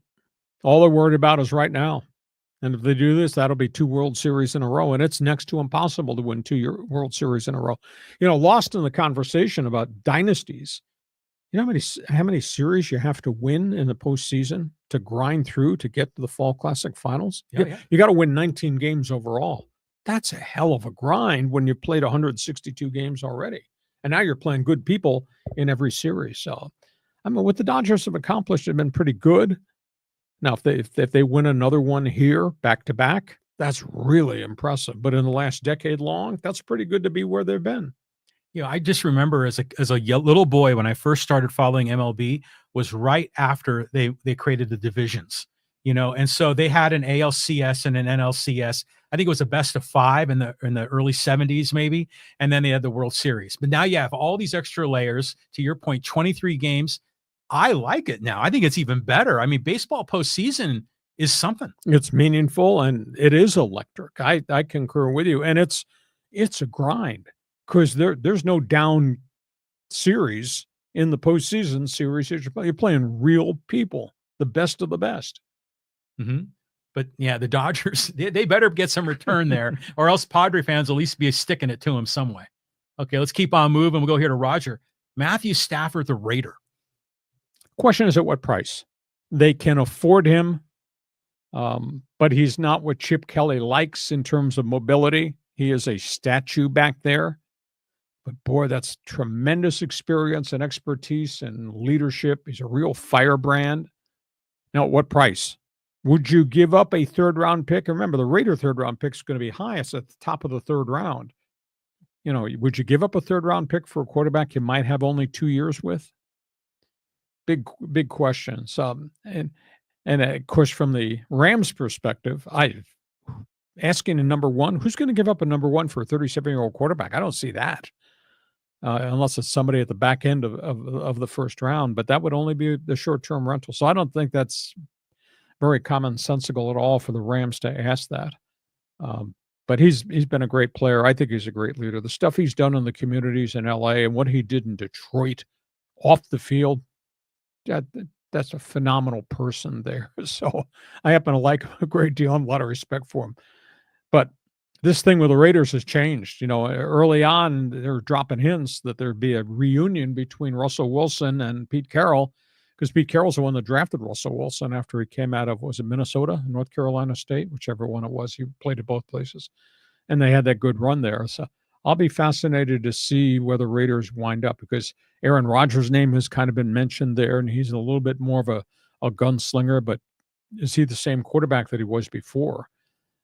All they're worried about is right now. And if they do this, that'll be 2 World Series in a row. And it's next to impossible to win 2 World Series in a row. Lost in the conversation about dynasties. You know how many series you have to win in the postseason to grind through to get to the Fall Classic Finals? You got to win 19 games overall. That's a hell of a grind when you played 162 games already. And now you're playing good people in every series. So, I mean, what the Dodgers have accomplished have been pretty good. Now, if they win another one here back to back, that's really impressive. But in the last decade long, that's pretty good to be where they've been. I just remember as a little boy when I first started following MLB was right after they created the divisions. And so they had an ALCS and an NLCS. I think it was a best of 5 in the early 70s, maybe. And then they had the World Series. But now you have all these extra layers. To your point, 23 games. I like it now. I think it's even better. I mean, baseball postseason is something. It's meaningful and it is electric. I concur with you. And it's a grind because there's no down series in the postseason series. You're playing real people, the best of the best. But yeah, the Dodgers, they better get some return there, or else Padre fans will at least be sticking it to him some way. Okay, let's keep on moving. We'll go here to Roger. Matthew Stafford, the Raider. Question is at what price? They can afford him, but he's not what Chip Kelly likes in terms of mobility. He is a statue back there. But boy, that's tremendous experience and expertise and leadership. He's a real firebrand. Now, at what price? Would you give up a third-round pick? Remember, the Raider third-round pick is going to be high. It's at the top of the third round. You know, would you give up a third-round pick for a quarterback you might have only 2 years with? Big questions. And of course, from the Rams' perspective, asking a number one, who's going to give up a number one for a 37-year-old quarterback? I don't see that. Unless it's somebody at the back end of the first round, but that would only be the short-term rental. So I don't think that's very commonsensical at all for the Rams to ask that. But he's been a great player. I think he's a great leader. The stuff he's done in the communities in LA and what he did in Detroit off the field, that's a phenomenal person there. So I happen to like him a great deal and a lot of respect for him. But this thing with the Raiders has changed. You know, early on, they were dropping hints that there'd be a reunion between Russell Wilson and Pete Carroll, because Pete Carroll's the one that drafted Russell Wilson after he came out of, was it Minnesota, North Carolina State, whichever one it was. He played at both places. And they had that good run there. So I'll be fascinated to see where the Raiders wind up, because Aaron Rodgers' name has kind of been mentioned there, and he's a little bit more of a gunslinger, but is he the same quarterback that he was before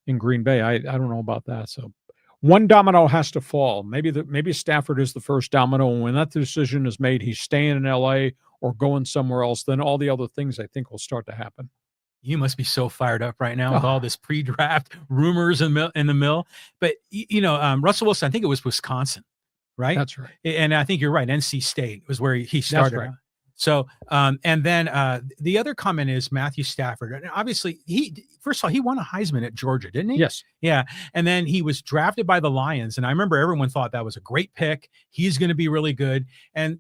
in Green Bay? I don't know about that. So one domino has to fall. Maybe Stafford is the first domino, and when that decision is made, he's staying in LA or going somewhere else, then all the other things I think will start to happen. You must be so fired up right now with all this pre-draft rumors in the mill. But, Russell Wilson, I think it was Wisconsin, right? That's right. And I think you're right. NC State was where he started. That's right. So, and then the other comment is Matthew Stafford. And obviously, first of all, he won a Heisman at Georgia, didn't he? Yes. Yeah. And then he was drafted by the Lions. And I remember everyone thought that was a great pick. He's going to be really good. And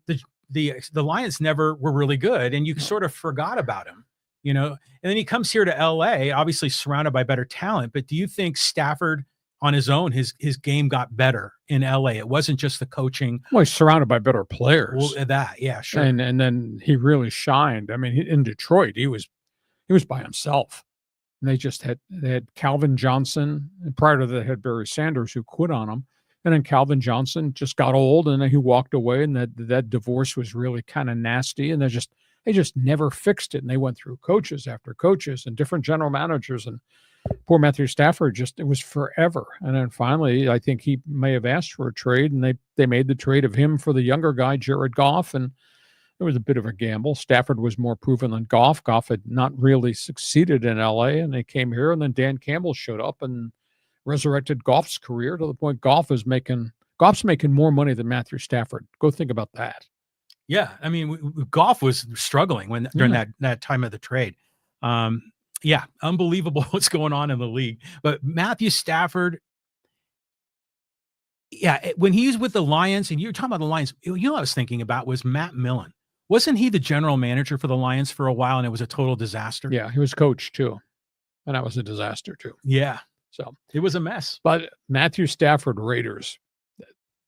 the Lions never were really good. And you sort of forgot about him, and then he comes here to LA, obviously surrounded by better talent. But do you think Stafford on his own, his game got better in LA? It wasn't just the coaching. Well, he's surrounded by better players. Well, yeah, sure. And then he really shined. I mean, in Detroit, he was by himself. And they had Calvin Johnson, and prior to that they had Barry Sanders, who quit on him. And then Calvin Johnson just got old, and then he walked away, and that divorce was really kind of nasty. And they just never fixed it. And they went through coaches after coaches and different general managers, and poor Matthew Stafford, it was forever. And then finally, I think he may have asked for a trade, and they made the trade of him for the younger guy, Jared Goff. And it was a bit of a gamble. Stafford was more proven than Goff. Goff had not really succeeded in LA, and they came here, and then Dan Campbell showed up and resurrected Goff's career to the point Goff's making more money than Matthew Stafford. Go think about that. Yeah. I mean, Goff was struggling during that time of the trade. Yeah, unbelievable what's going on in the league. But Matthew Stafford, when he was with the Lions, and you were talking about the Lions, what I was thinking about was Matt Millen. Wasn't he the general manager for the Lions for a while, and it was a total disaster? Yeah, he was coach too, and that was a disaster too. Yeah, so it was a mess. But Matthew Stafford Raiders,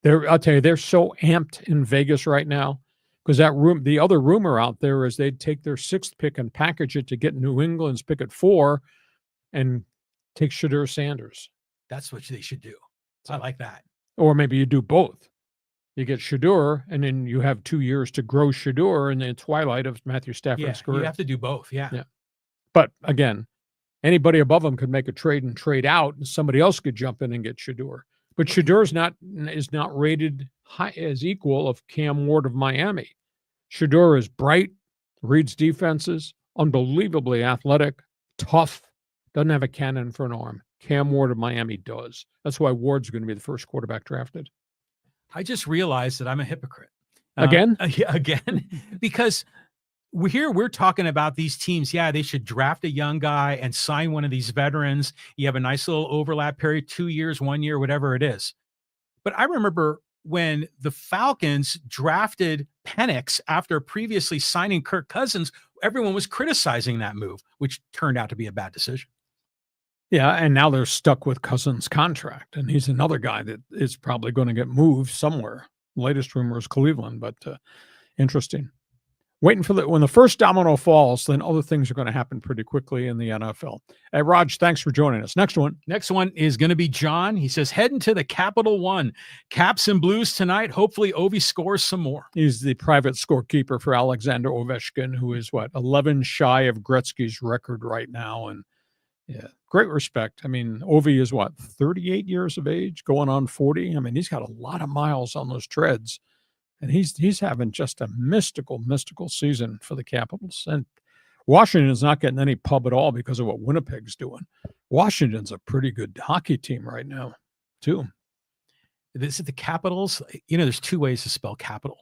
I'll tell you, they're so amped in Vegas right now. Because the other rumor out there is they'd take their 6th pick and package it to get New England's pick at 4 and take Shedeur Sanders. That's what they should do. I like that. Or maybe you do both. You get Shedeur, and then you have 2 years to grow Shedeur in the twilight of Matthew Stafford's career. You have to do both, yeah. But again, anybody above him could make a trade and trade out, and somebody else could jump in and get Shedeur. But Shedeur is not rated high as equal of Cam Ward of Miami. Shedeur is bright, reads defenses, unbelievably athletic, tough, doesn't have a cannon for an arm. Cam Ward of Miami does. That's why Ward's going to be the first quarterback drafted. I just realized that I'm a hypocrite. Again? Again, because we're talking about these teams. Yeah, they should draft a young guy and sign one of these veterans. You have a nice little overlap period, 2 years, 1 year, whatever it is. But I remember when the Falcons drafted Penix after previously signing Kirk Cousins, everyone was criticizing that move, which turned out to be a bad decision. Yeah, and now they're stuck with Cousins' contract, and he's another guy that is probably going to get moved somewhere. Latest rumor is Cleveland, but interesting. Waiting for when the first domino falls, then other things are going to happen pretty quickly in the NFL. Hey, Raj, thanks for joining us. Next one is going to be John. He says, heading to the Capital One. Caps and Blues tonight. Hopefully Ovi scores some more. He's the private scorekeeper for Alexander Ovechkin, who is 11 shy of Gretzky's record right now. And yeah, great respect. I mean, Ovi is 38 years of age, going on 40. I mean, he's got a lot of miles on those treads. And he's having just a mystical season for the Capitals. And Washington's not getting any pub at all because of what Winnipeg's doing. Washington's a pretty good hockey team right now, too. Is it the Capitals? There's two ways to spell capital.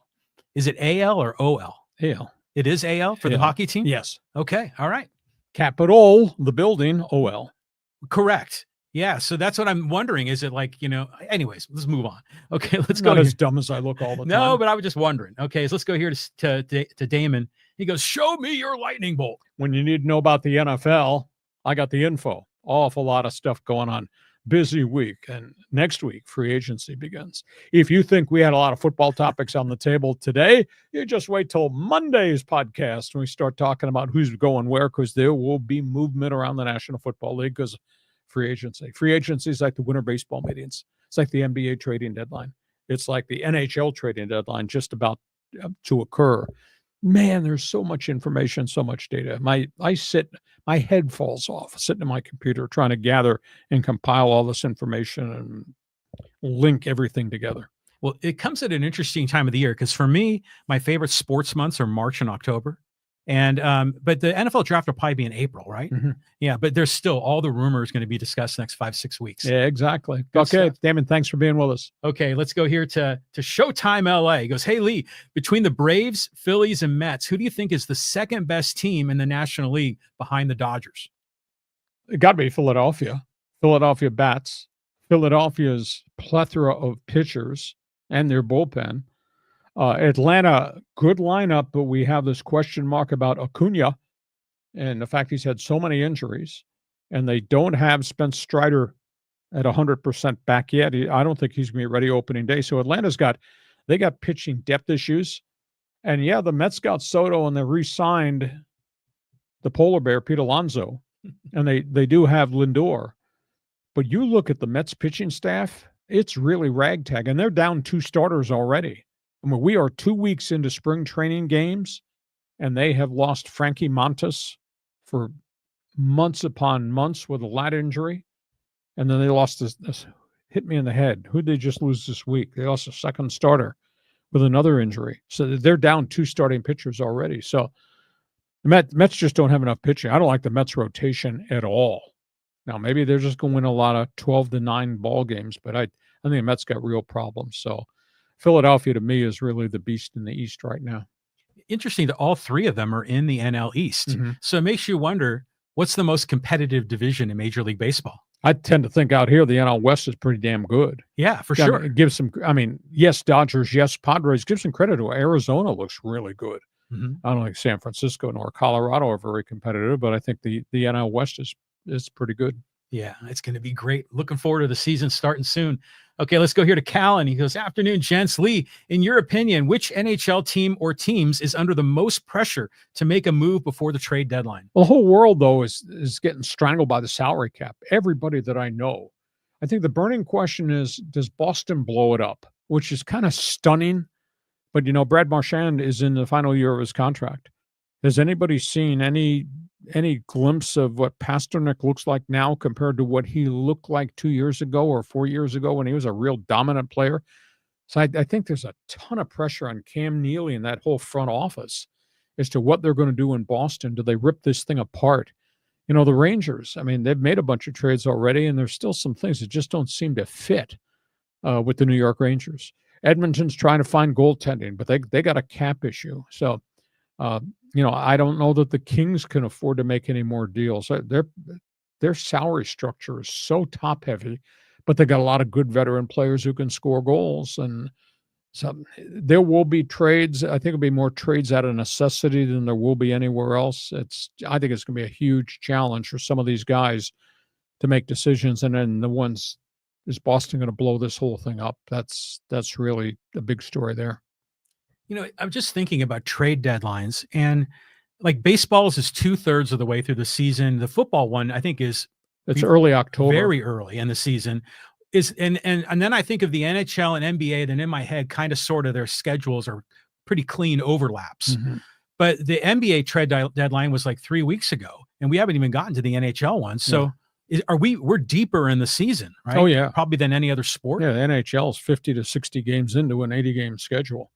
Is it AL or OL? AL. It is AL for the hockey team? Yes. Okay. All right. Capitol, the building, OL. Correct. Yeah, so that's what I'm wondering. Is it anyways, let's move on. Okay, let's go. Not as dumb as I look all the time. No, but I was just wondering. Okay, so let's go here to Damon. He goes, show me your lightning bolt. When you need to know about the NFL, I got the info. Awful lot of stuff going on. Busy week. And next week, free agency begins. If you think we had a lot of football topics on the table today, you just wait till Monday's podcast when we start talking about who's going where, because there will be movement around the National Football League because free agency. Free agency is like the winter baseball meetings. It's like the NBA trading deadline. It's like the NHL trading deadline just about to occur. Man, there's so much information, so much data. My head falls off sitting at my computer trying to gather and compile all this information and link everything together. Well, it comes at an interesting time of the year because for me, my favorite sports months are March and October. And but the NFL draft will probably be in April, right? Mm-hmm. Yeah, but there's still all the rumors going to be discussed next 5-6 weeks. Yeah, exactly. Good okay, stuff. Damon, thanks for being with us. Okay, let's go here to Showtime LA. He goes, hey Lee, between the Braves, Phillies, and Mets, who do you think is the second best team in the National League behind the Dodgers? It got to be Philadelphia. Philadelphia bats. Philadelphia's plethora of pitchers and their bullpen. Atlanta, good lineup, but we have this question mark about Acuna and the fact he's had so many injuries, and they don't have Spence Strider at 100% back yet. I don't think he's going to be ready opening day. So Atlanta's got pitching depth issues. And yeah, the Mets got Soto and they re-signed the polar bear, Pete Alonso, and they do have Lindor. But you look at the Mets pitching staff, it's really ragtag, and they're down 2 starters already. I mean, we are 2 weeks into spring training games, and they have lost Frankie Montas for months upon months with a lat injury. And then they lost this hit me in the head. Who'd they just lose this week? They lost a second starter with another injury. So they're down 2 starting pitchers already. So the Mets just don't have enough pitching. I don't like the Mets rotation at all. Now, maybe they're just going to win a lot of 12-9 ball games, but I think the Mets got real problems. So Philadelphia, to me, is really the beast in the East right now. Interesting that all 3 of them are in the NL East. Mm-hmm. So it makes you wonder, what's the most competitive division in Major League Baseball? I tend to think out here the NL West is pretty damn good. Yeah, for sure. Give some, yes, Dodgers, yes, Padres. Give some credit to Arizona. Looks really good. Mm-hmm. I don't think San Francisco nor Colorado are very competitive, but I think the NL West is pretty good. Yeah, it's going to be great. Looking forward to the season starting soon. Okay, let's go here to Callan. He goes, afternoon, gents. Lee, in your opinion, which NHL team or teams is under the most pressure to make a move before the trade deadline? The whole world, though, is getting strangled by the salary cap. Everybody that I know. I think the burning question is, does Boston blow it up? Which is kind of stunning. But, Brad Marchand is in the final year of his contract. Has anybody seen any glimpse of what Pasternak looks like now compared to what he looked like 2 years ago or 4 years ago when he was a real dominant player? So I think there's a ton of pressure on Cam Neely and that whole front office as to what they're going to do in Boston. Do they rip this thing apart? The Rangers, they've made a bunch of trades already, and there's still some things that just don't seem to fit with the New York Rangers. Edmonton's trying to find goaltending, but they got a cap issue. So, I don't know that the Kings can afford to make any more deals. Their salary structure is so top heavy, but they got a lot of good veteran players who can score goals. And So there will be trades. I think it'll be more trades out of necessity than there will be anywhere else. I think it's going to be a huge challenge for some of these guys to make decisions. And then the ones, is Boston going to blow this whole thing up? That's really a big story there. You know, I'm just thinking about trade deadlines, and like baseball's is 2/3 of the way through the season. The football one, I think, it's early October, very early in the season. And then I think of the NHL and NBA, then in my head, kind of sort of their schedules are pretty clean overlaps. Mm-hmm. But the NBA trade deadline was like 3 weeks ago, and we haven't even gotten to the NHL one. So we're deeper in the season, right? Oh yeah, probably than any other sport. Yeah, the NHL is 50 to 60 games into an 80-game schedule.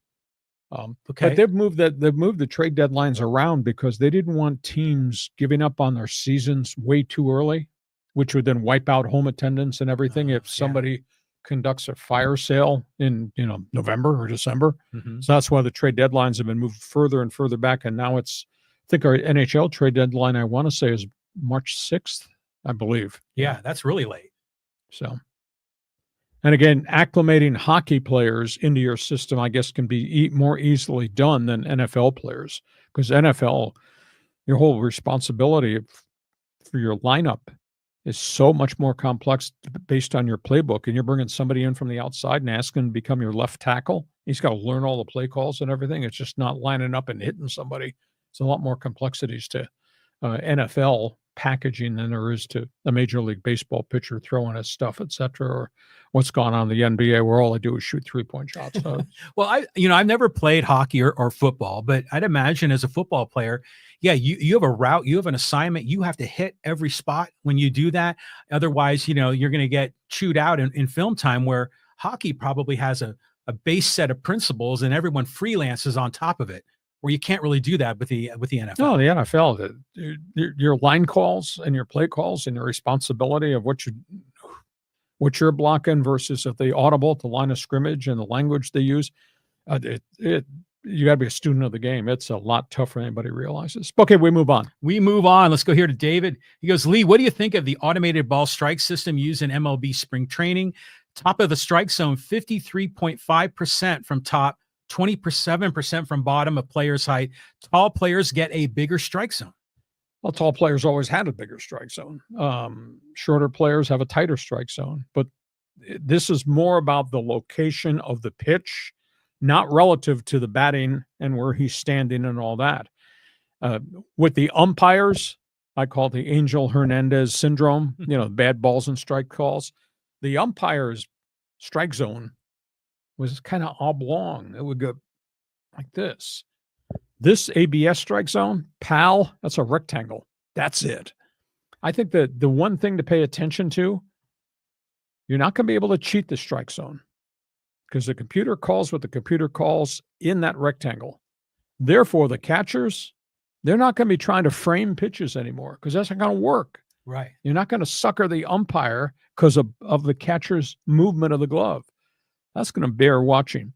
Okay, but they've moved the trade deadlines around because they didn't want teams giving up on their seasons way too early, which would then wipe out home attendance and everything if somebody conducts a fire sale in November or December. Mm-hmm. So that's why the trade deadlines have been moved further and further back. And now I think our NHL trade deadline, I want to say, is March 6th, I believe. Yeah, that's really late. So, and again, acclimating hockey players into your system, I guess, can be more easily done than NFL players, because NFL, your whole responsibility for your lineup is so much more complex based on your playbook. And you're bringing somebody in from the outside and asking him to become your left tackle. He's got to learn all the play calls and everything. It's just not lining up and hitting somebody. It's a lot more complexities to NFL packaging than there is to a Major League Baseball pitcher throwing his stuff, et cetera, or what's gone on in the NBA where all I do is shoot 3-point shots. So, well, I've never played hockey or football, but I'd imagine as a football player, you have a route, you have an assignment, you have to hit every spot when you do that. Otherwise, you're going to get chewed out in film time, where hockey probably has a base set of principles and everyone freelances on top of it, where you can't really do that with the NFL. No, the NFL, your line calls and your play calls and your responsibility of what you're blocking versus if they audible at the line of scrimmage and the language they use, you got to be a student of the game. It's a lot tougher than anybody realizes. Okay, we move on. Let's go here to David. He goes, Lee, what do you think of the automated ball strike system used in MLB spring training? Top of the strike zone, 53.5% from top, 27% from bottom of player's height. Tall players get a bigger strike zone. Well, tall players always had a bigger strike zone. Shorter players have a tighter strike zone. But this is more about the location of the pitch, not relative to the batting and where he's standing and all that. With the umpires, I call it the Angel Hernandez syndrome, bad balls and strike calls. The umpire's strike zone was kind of oblong. It would go like this. This ABS strike zone, PAL, that's a rectangle. That's it. I think that the one thing to pay attention to, you're not going to be able to cheat the strike zone because the computer calls what the computer calls in that rectangle. Therefore, the catchers, they're not going to be trying to frame pitches anymore because that's not going to work. Right. You're not going to sucker the umpire because of the catcher's movement of the glove. That's going to bear watching.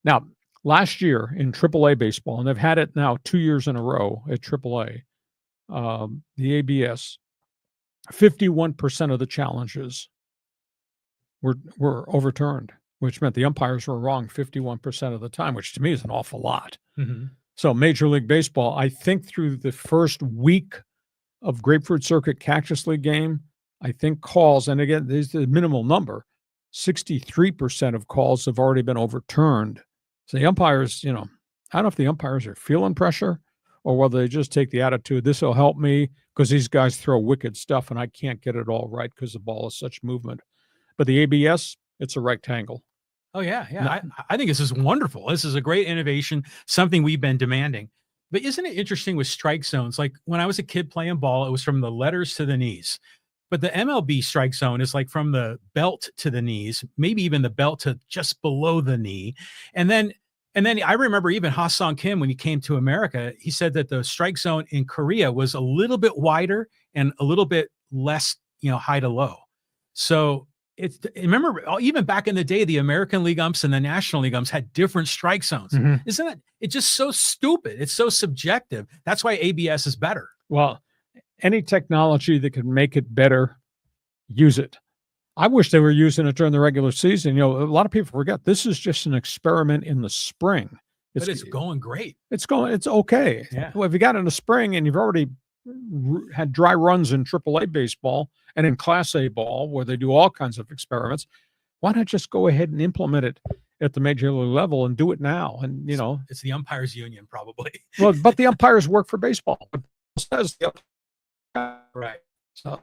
Now, last year in AAA baseball, and they've had it now 2 years in a row at AAA, the ABS, 51% of the challenges were overturned, which meant the umpires were wrong 51% of the time, which to me is an awful lot. Mm-hmm. So Major League Baseball, I think through the first week of Grapefruit Circuit Cactus League game, I think calls, and again, this is the minimal number, 63% of calls have already been overturned. So the umpires, I don't know if the umpires are feeling pressure or whether they just take the attitude, this will help me because these guys throw wicked stuff and I can't get it all right because the ball is such movement. But the ABS, it's a rectangle. Oh, yeah. Yeah. I think this is wonderful. This is a great innovation, something we've been demanding. But isn't it interesting with strike zones? Like when I was a kid playing ball, it was from the letters to the knees. But the MLB strike zone is like from the belt to the knees, maybe even the belt to just below the knee. And then I remember even Ha-Sung Kim, when he came to America, he said that the strike zone in Korea was a little bit wider and a little bit less, high to low. So remember, even back in the day, the American League umps and the National League umps had different strike zones. Mm-hmm. Isn't it just so stupid? It's so subjective. That's why ABS is better. Well, any technology that can make it better, use it. I wish they were using it during the regular season. A lot of people forget this is just an experiment in the spring. But it's going great. It's okay. Yeah. Well, if you got in the spring and you've already had dry runs in AAA baseball and in Class A ball, where they do all kinds of experiments, why not just go ahead and implement it at the major league level and do it now? And it's the umpires union probably. Well, but the umpires work for baseball. It says right. So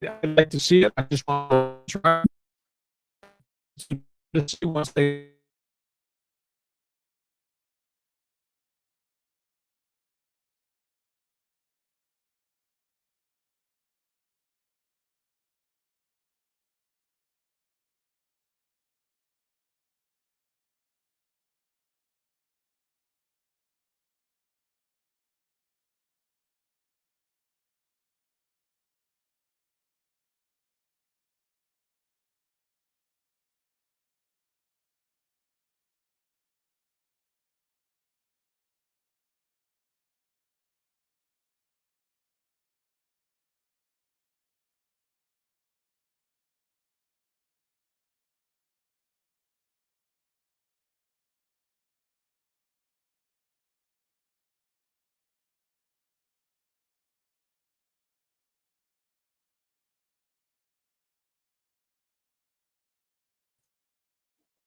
I'd like to see it. I just want to try to see once they.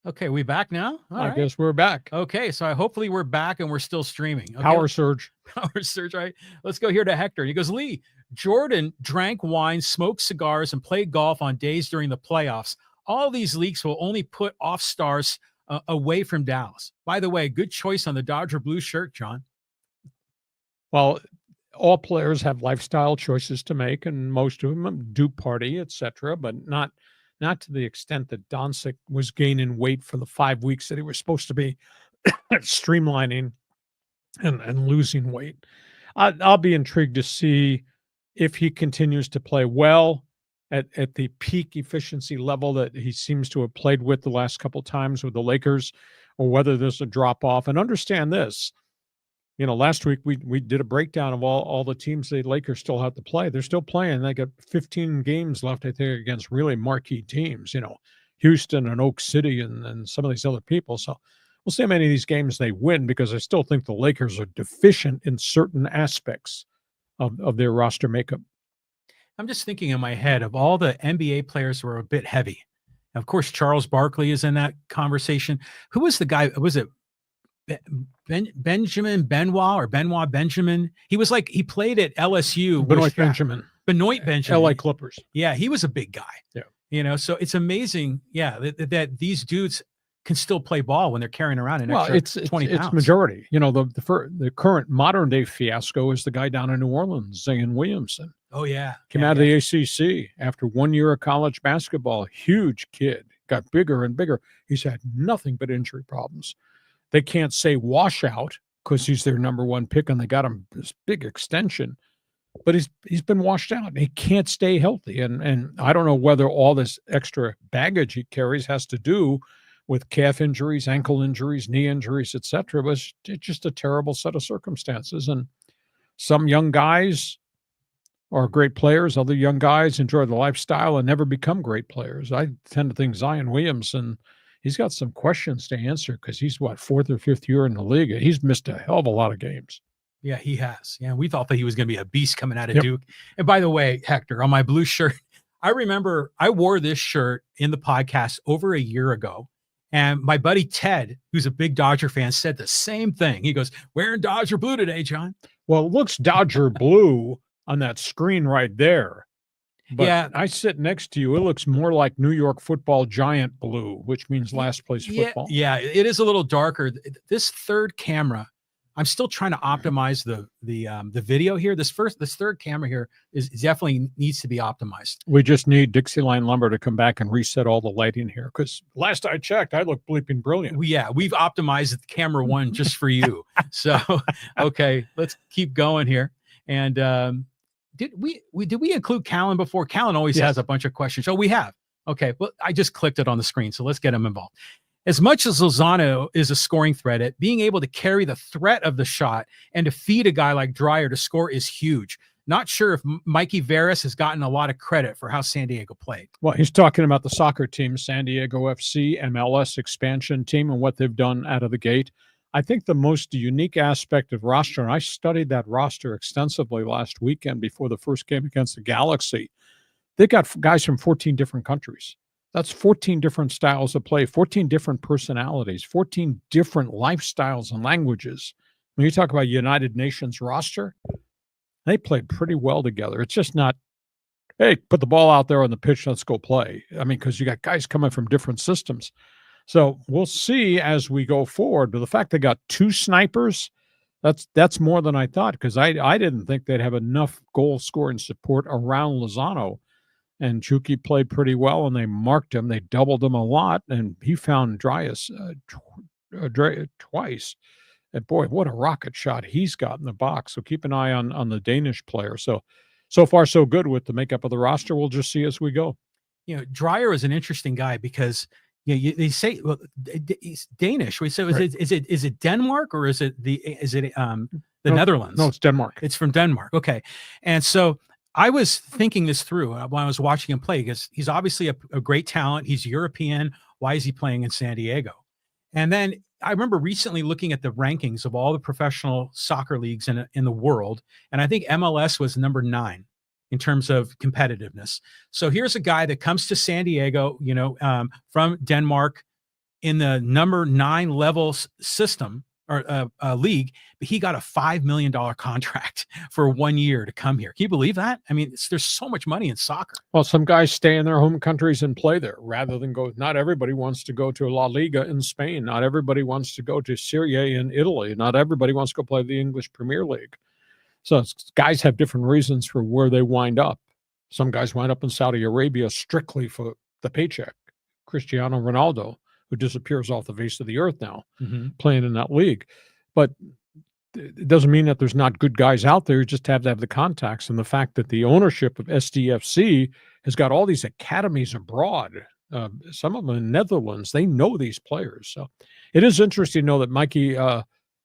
Okay, we back now? All I right. guess we're back. Okay, so hopefully we're back and we're still streaming. Okay, Power surge. Power surge, right? Let's go here to Hector. He goes, Lee, Jordan drank wine, smoked cigars, and played golf on days during the playoffs. All these leaks will only put off stars away from Dallas. By the way, good choice on the Dodger blue shirt, John. Well, all players have lifestyle choices to make, and most of them do party, etc., but not to the extent that Doncic was gaining weight for the 5 weeks that he was supposed to be streamlining and losing weight. I'll be intrigued to see if he continues to play well at the peak efficiency level that he seems to have played with the last couple of times with the Lakers, or whether there's a drop off. And understand this. Last week we did a breakdown of all the teams the Lakers still have to play. They're still playing. They got 15 games left, I think, against really marquee teams, Houston and Oak City and some of these other people. So we'll see how many of these games they win, because I still think the Lakers are deficient in certain aspects of their roster makeup. I'm just thinking in my head of all the NBA players who are a bit heavy. Of course, Charles Barkley is in that conversation. Who was the guy? Was it Benjamin Benjamin? He played at LSU. Benoit Benjamin. LA Clippers. Yeah, he was a big guy. Yeah. So it's amazing. Yeah, that these dudes can still play ball when they're carrying around an extra 20 pounds. It's majority. The current modern day fiasco is the guy down in New Orleans, Zion Williamson. Oh yeah, came out of the ACC after 1 year of college basketball. Huge kid, got bigger and bigger. He's had nothing but injury problems. They can't say washout because he's their number one pick and they got him this big extension, but he's been washed out and he can't stay healthy. And I don't know whether all this extra baggage he carries has to do with calf injuries, ankle injuries, knee injuries, etc. But it's just a terrible set of circumstances. And some young guys are great players. Other young guys enjoy the lifestyle and never become great players. I tend to think Zion Williamson, he's got some questions to answer because he's, fourth or fifth year in the league. He's missed a hell of a lot of games. Yeah, he has. Yeah, we thought that he was going to be a beast coming out of Duke. And by the way, Hector, on my blue shirt, I remember I wore this shirt in the podcast over a year ago. And my buddy Ted, who's a big Dodger fan, said the same thing. He goes, wearing Dodger blue today, John. Well, it looks Dodger blue on that screen right there. But yeah, I sit next to you. It looks more like New York Football Giant blue, which means last place football. Yeah, it is a little darker. This third camera, I'm still trying to optimize the video here. This third camera here is definitely needs to be optimized. We just need Dixieline Lumber to come back and reset all the lighting here, because last I checked, I look bleeping brilliant. We've optimized camera one just for you. So okay, let's keep going here. And did we include Callan before? Callan always has a bunch of questions. Oh, we have. Okay, well, I just clicked it on the screen, so let's get him involved. As much as Lozano is a scoring threat, being able to carry the threat of the shot and to feed a guy like Dreyer to score is huge. not sure if Mikey Veras has gotten a lot of credit for how San Diego played. Well, he's talking about the soccer team, San Diego FC, MLS expansion team, and what they've done out of the gate. I think the most unique aspect of roster, and I studied that roster extensively last weekend before the first game against the Galaxy. They got guys from 14 different countries. That's 14 different styles of play, 14 different personalities, 14 different lifestyles and languages. When you talk about United Nations roster, they played pretty well together. It's just not, hey, put the ball out there on the pitch, let's go play. I mean, because you got guys coming from different systems. So we'll see as we go forward. But the fact they got 2 snipers, that's more than I thought, because I didn't think they'd have enough goal scoring support around Lozano. And Chucky played pretty well, and they marked him. They doubled him a lot, and he found Dryas twice. And boy, what a rocket shot he's got in the box. So keep an eye on the Danish player. So far, so good with the makeup of the roster. We'll just see as we go. You know, Dreyer is an interesting guy because they say, well, he's Danish. We say, is it Denmark or is it the Netherlands? No, it's Denmark. It's from Denmark. Okay, and so I was thinking this through when I was watching him play, because he's obviously a great talent. He's European. Why is he playing in San Diego? And then I remember recently looking at the rankings of all the professional soccer leagues in the world, and I think MLS was number 9 in terms of competitiveness. So here's a guy that comes to San Diego, from Denmark in the number 9 level system or league, but he got a $5 million contract for 1 year to come here. Can you believe that? I mean, there's so much money in soccer. Well, some guys stay in their home countries and play there rather than go. Not everybody wants to go to La Liga in Spain. Not everybody wants to go to Serie A in Italy. Not everybody wants to go play the English Premier League. So guys have different reasons for where they wind up. Some guys wind up in Saudi Arabia strictly for the paycheck. Cristiano Ronaldo, who disappears off the face of the earth now, playing in that league. But it doesn't mean that there's not good guys out there. You just have to have the contacts. And the fact that the ownership of SDFC has got all these academies abroad, some of them in the Netherlands, they know these players. So it is interesting to know that Mikey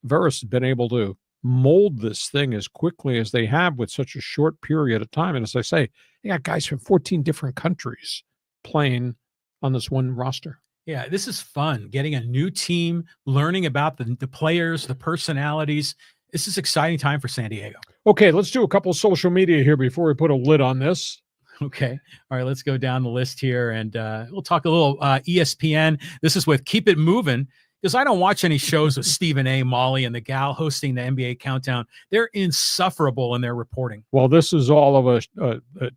Veras has been able to mold this thing as quickly as they have with such a short period of time. And as I say, they got guys from 14 different countries playing on this one roster. Yeah, this is fun. Getting a new team, learning about the players, the personalities. This is exciting time for San Diego. Okay, let's do a couple of social media here before we put a lid on this. Okay. All right, let's go down the list here, and we'll talk a little ESPN. This is with Keep It Moving, because I don't watch any shows with Stephen A., Molly, and the gal hosting the NBA Countdown. They're insufferable in their reporting. Well, this is all of a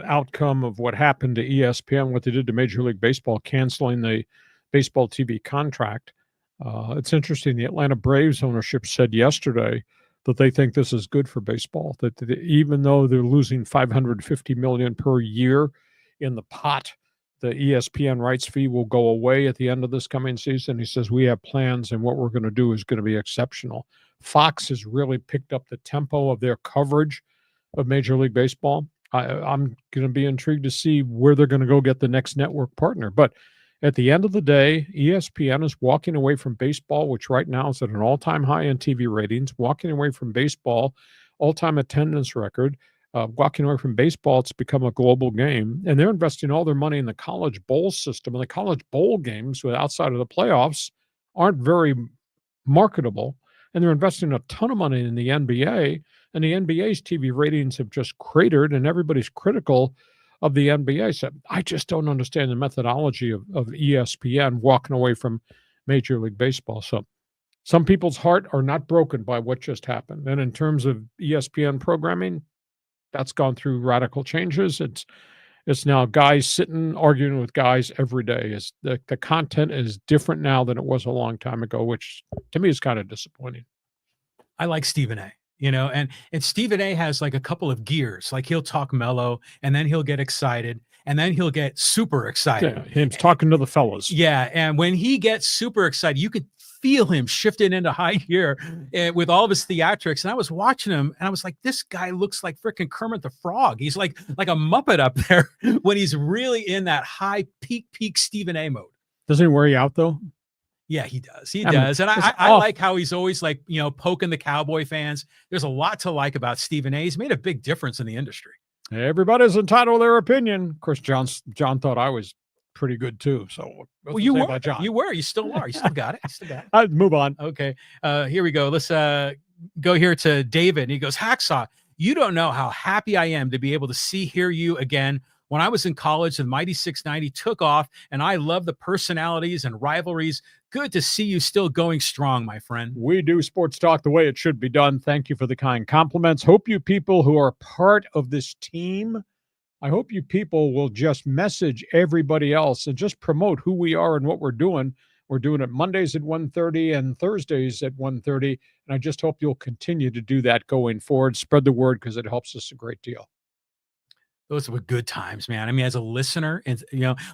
outcome of what happened to ESPN, what they did to Major League Baseball, canceling the baseball TV contract. It's interesting. The Atlanta Braves ownership said yesterday that they think this is good for baseball, that even though they're losing $550 million per year in the pot, the ESPN rights fee will go away at the end of this coming season. He says, we have plans, and what we're going to do is going to be exceptional. Fox has really picked up the tempo of their coverage of Major League Baseball. I'm going to be intrigued to see where they're going to go get the next network partner. But at the end of the day, ESPN is walking away from baseball, which right now is at an all-time high in TV ratings, walking away from baseball, all-time attendance record, walking away from baseball. It's become a global game, and they're investing all their money in the college bowl system. And the college bowl games, outside of the playoffs, aren't very marketable. And they're investing a ton of money in the NBA, and the NBA's TV ratings have just cratered, and everybody's critical of the NBA. So I just don't understand the methodology of ESPN walking away from Major League Baseball. So some people's heart are not broken by what just happened. And in terms of ESPN programming, that's gone through radical changes. It's now guys sitting arguing with guys every day. The content is different now than it was a long time ago, which to me is kind of disappointing. I like Stephen A. And Stephen A. has like a couple of gears. Like he'll talk mellow, and then he'll get excited, and then he'll get super excited. Yeah, him talking to the fellas. Yeah, and when he gets super excited, you could feel him shifting into high gear with all of his theatrics. And I was watching him, and I was like, this guy looks like freaking Kermit the Frog. He's like a Muppet up there when he's really in that high peak Stephen A. mode. Doesn't he wear you out though? Yeah, he does. He I mean, does. And it's I off. like how he's always like, poking the Cowboy fans. There's a lot to like about Stephen A. He's made a big difference in the industry. Everybody's entitled to their opinion. Of course, John thought I was pretty good too. So Well, you were. John. You were. You still are. You still got it. You still got it. I'll move on. Okay. Here we go. Let's go here to David. And he goes, Hacksaw, you don't know how happy I am to be able to hear you again. When I was in college, the Mighty 690 took off, and I love the personalities and rivalries. Good to see you still going strong, my friend. We do sports talk the way it should be done. Thank you for the kind compliments. Hope you people who are part of this team, I hope you people will just message everybody else and just promote who we are and what we're doing. We're doing it Mondays at 1:30 and Thursdays at 1:30, and I just hope you'll continue to do that going forward. Spread the word because it helps us a great deal. Those were good times, man. I mean, as a listener, and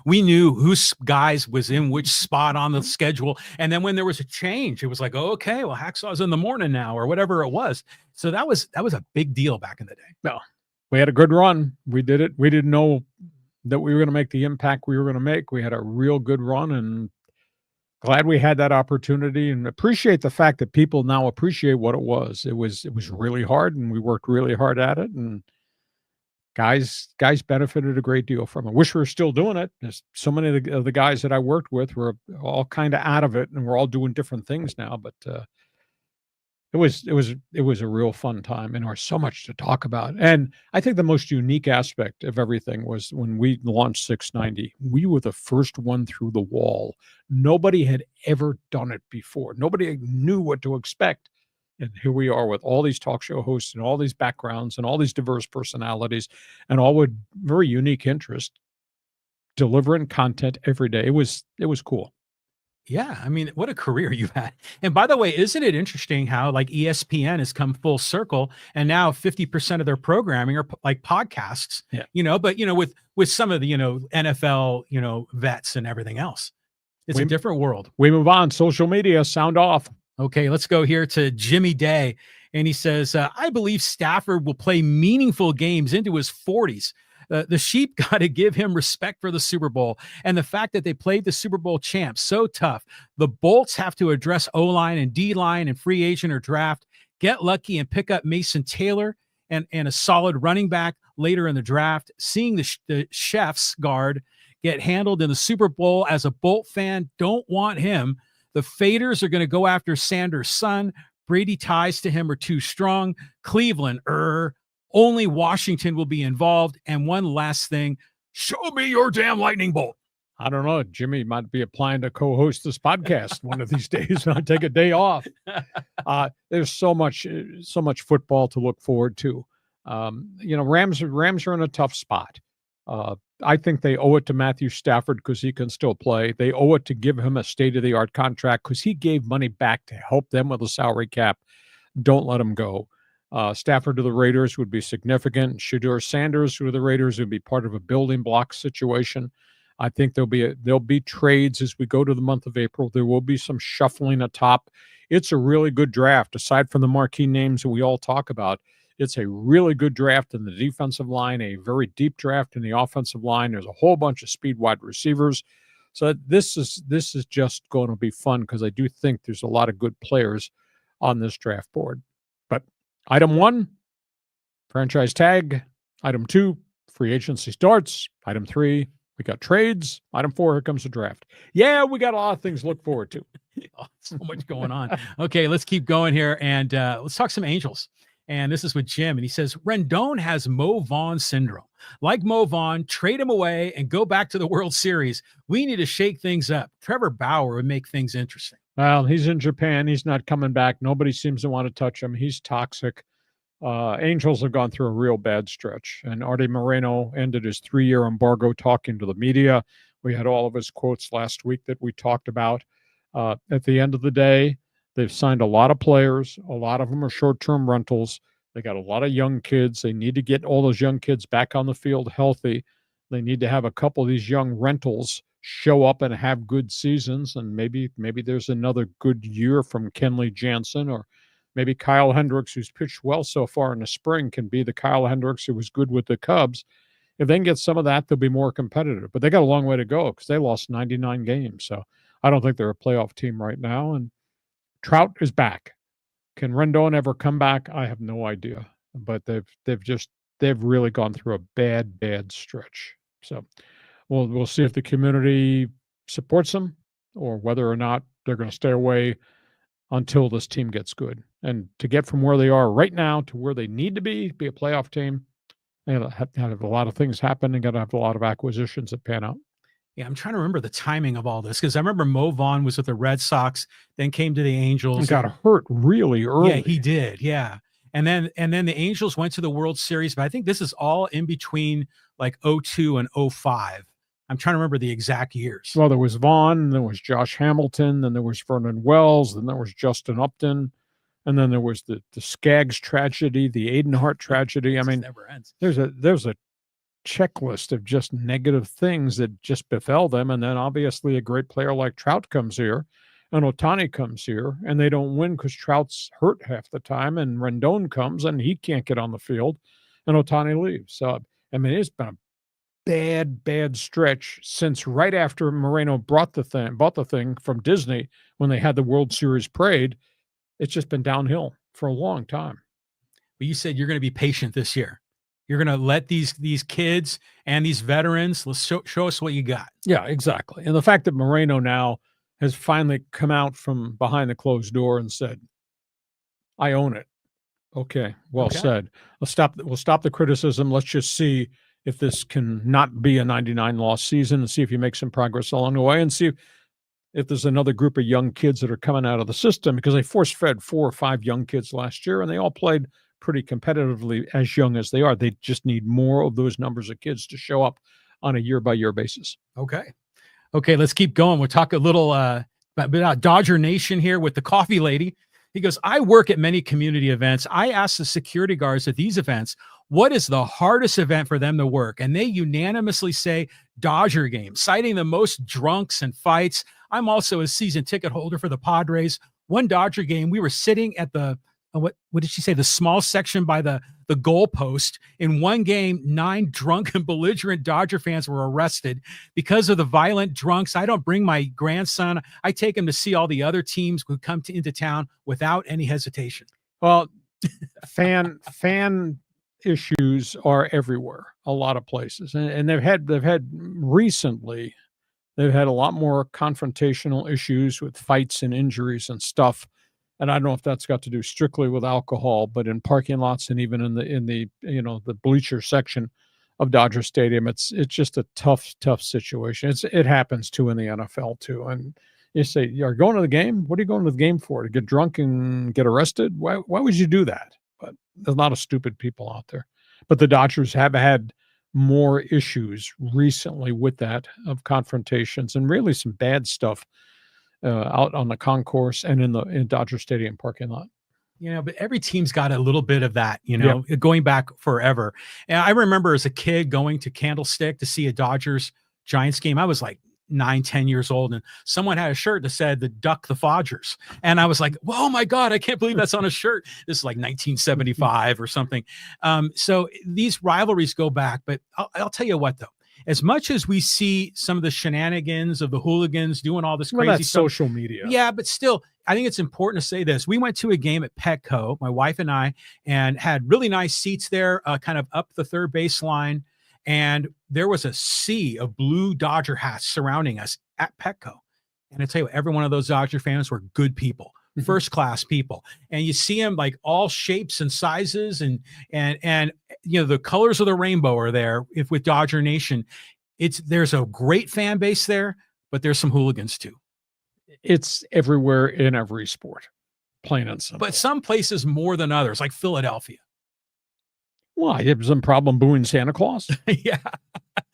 we knew whose guys was in which spot on the schedule. And then when there was a change, it was like, oh, okay, well, Hacksaw's in the morning now, or whatever it was. So that was a big deal back in the day. No, we had a good run. We did it. We didn't know that we were going to make the impact we were going to make. We had a real good run, and glad we had that opportunity, and appreciate the fact that people now appreciate what it was. It was really hard, and we worked really hard at it, and guys benefited a great deal from it. Wish we were still doing it. There's so many of the guys that I worked with were all kind of out of it, and we're all doing different things now. But it was a real fun time, and there's so much to talk about. And I think the most unique aspect of everything was when we launched 690. We were the first one through the wall. Nobody had ever done it before. Nobody knew what to expect. And here we are with all these talk show hosts and all these backgrounds and all these diverse personalities and all with very unique interests, delivering content every day. It was cool. Yeah, I mean, what a career you've had. And by the way, isn't it interesting how like ESPN has come full circle, and now 50% of their programming are like podcasts, but with some of the, NFL, vets and everything else. It's a different world. We move on. Social media, sound off. Okay, let's go here to Jimmy Day. And he says, I believe Stafford will play meaningful games into his 40s. The Sheep got to give him respect for the Super Bowl and the fact that they played the Super Bowl champs so tough. The Bolts have to address O-line and D-line and free agent or draft, get lucky and pick up Mason Taylor and a solid running back later in the draft. Seeing the Chef's guard get handled in the Super Bowl as a Bolt fan, don't want him. The Faders are going to go after Sanders' son. Brady ties to him are too strong. Cleveland, only Washington will be involved. And one last thing, show me your damn lightning bolt. I don't know. Jimmy might be applying to co-host this podcast one of these days when I take a day off. There's so much football to look forward to. Rams are in a tough spot. I think they owe it to Matthew Stafford because he can still play. They owe it to give him a state-of-the-art contract because he gave money back to help them with a salary cap. Don't let him go. Stafford to the Raiders would be significant. Shedeur Sanders to the Raiders would be part of a building block situation. I think there'll be trades as we go to the month of April. There will be some shuffling atop. It's a really good draft. Aside from the marquee names that we all talk about, it's a really good draft in the defensive line, a very deep draft in the offensive line. There's a whole bunch of speed wide receivers. So this is just going to be fun because I do think there's a lot of good players on this draft board. But item 1, franchise tag. Item 2, free agency starts. Item 3, we got trades. Item 4, here comes the draft. Yeah, we got a lot of things to look forward to. So much going on. Okay, let's keep going here, and let's talk some Angels. And this is with Jim, and he says, Rendon has Mo Vaughn syndrome. Like Mo Vaughn, trade him away and go back to the World Series. We need to shake things up. Trevor Bauer would make things interesting. Well, he's in Japan. He's not coming back. Nobody seems to want to touch him. He's toxic. Angels have gone through a real bad stretch, and Artie Moreno ended his 3-year embargo talking to the media. We had all of his quotes last week that we talked about. At the end of the day, they've signed a lot of players. A lot of them are short-term rentals. They got a lot of young kids. They need to get all those young kids back on the field healthy. They need to have a couple of these young rentals show up and have good seasons, and maybe there's another good year from Kenley Jansen, or maybe Kyle Hendricks, who's pitched well so far in the spring, can be the Kyle Hendricks who was good with the Cubs. If they can get some of that, they'll be more competitive. But they got a long way to go because they lost 99 games. So I don't think they're a playoff team right now. And Trout is back. Can Rendon ever come back? I have no idea. But they've really gone through a bad stretch. So we'll see if the community supports them or whether or not they're going to stay away until this team gets good. And to get from where they are right now to where they need to be a playoff team, they have to have a lot of things happen and got to have a lot of acquisitions that pan out. Yeah, I'm trying to remember the timing of all this because I remember Mo Vaughn was with the Red Sox, then came to the Angels. And got hurt really early. Yeah, he did. Yeah. And then the Angels went to the World Series, but I think this is all in between like 02 and 05. I'm trying to remember the exact years. Well, there was Vaughn, there was Josh Hamilton, then there was Vernon Wells, then there was Justin Upton, and then there was the Skaggs tragedy, the Aiden Hart tragedy. I mean, never ends. There's a checklist of just negative things that just befell them, and then obviously a great player like Trout comes here, and OHTANI comes here, and they don't win because Trout's hurt half the time, and Rendon comes and he can't get on the field, and OHTANI leaves. So I mean, it's been a bad stretch since right after Moreno bought the thing from Disney when they had the World Series parade. It's just been downhill for a long time. But you said you're going to be patient this year. You're going to let these kids and these veterans, let's show us what you got. Yeah, exactly. And the fact that Moreno now has finally come out from behind the closed door and said, I own it. Okay, well said. We'll stop the criticism. Let's just see if this can not be a 99-loss season and see if he makes some progress along the way and see if there's another group of young kids that are coming out of the system, because they force-fed 4 or 5 young kids last year, and they all played pretty competitively as young as they are. They just need more of those numbers of kids to show up on a year-by-year basis. Okay, let's keep going. We'll talk a little about Dodger Nation here with the coffee lady. He goes, I work at many community events. I ask the security guards at these events, what is the hardest event for them to work? And they unanimously say Dodger game, citing the most drunks and fights. I'm also a season ticket holder for the Padres. One Dodger game, we were sitting at the, what did she say? The small section by the goalpost. In one game, 9 drunk and belligerent Dodger fans were arrested because of the violent drunks. I don't bring my grandson. I take him to see all the other teams who come into town without any hesitation. Well, fan issues are everywhere, a lot of places. And they've had recently, they've had a lot more confrontational issues with fights and injuries and stuff. And I don't know if that's got to do strictly with alcohol, but in parking lots and even in the the bleacher section of Dodger Stadium, it's just a tough situation. It happens too in the NFL too. And you say, you're going to the game? What are you going to the game for? To get drunk and get arrested? Why would you do that? But there's a lot of stupid people out there. But the Dodgers have had more issues recently with that, of confrontations and really some bad stuff out on the concourse and in Dodger Stadium parking lot. But every team's got a little bit of that, going back forever. And I remember as a kid going to Candlestick to see a Dodgers Giants game. I was like 9-10 years old, and someone had a shirt that said the Duck the Fodgers, and I was like, oh my God, I can't believe that's on a shirt. This is like 1975 or something. So these rivalries go back, but I'll tell you what though, as much as we see some of the shenanigans of the hooligans doing all this crazy stuff, social media. Yeah, but still, I think it's important to say this. We went to a game at Petco, my wife and I, and had really nice seats there, kind of up the third baseline. And there was a sea of blue Dodger hats surrounding us at Petco. And I tell you what, every one of those Dodger fans were good people, first-class people. And you see them like all shapes and sizes, and the colors of the rainbow are there. If with Dodger Nation, there's a great fan base there, but there's some hooligans too. It's everywhere in every sport, plain and simple. But some places more than others, like Philadelphia. Well, you have some problem booing Santa Claus. Yeah.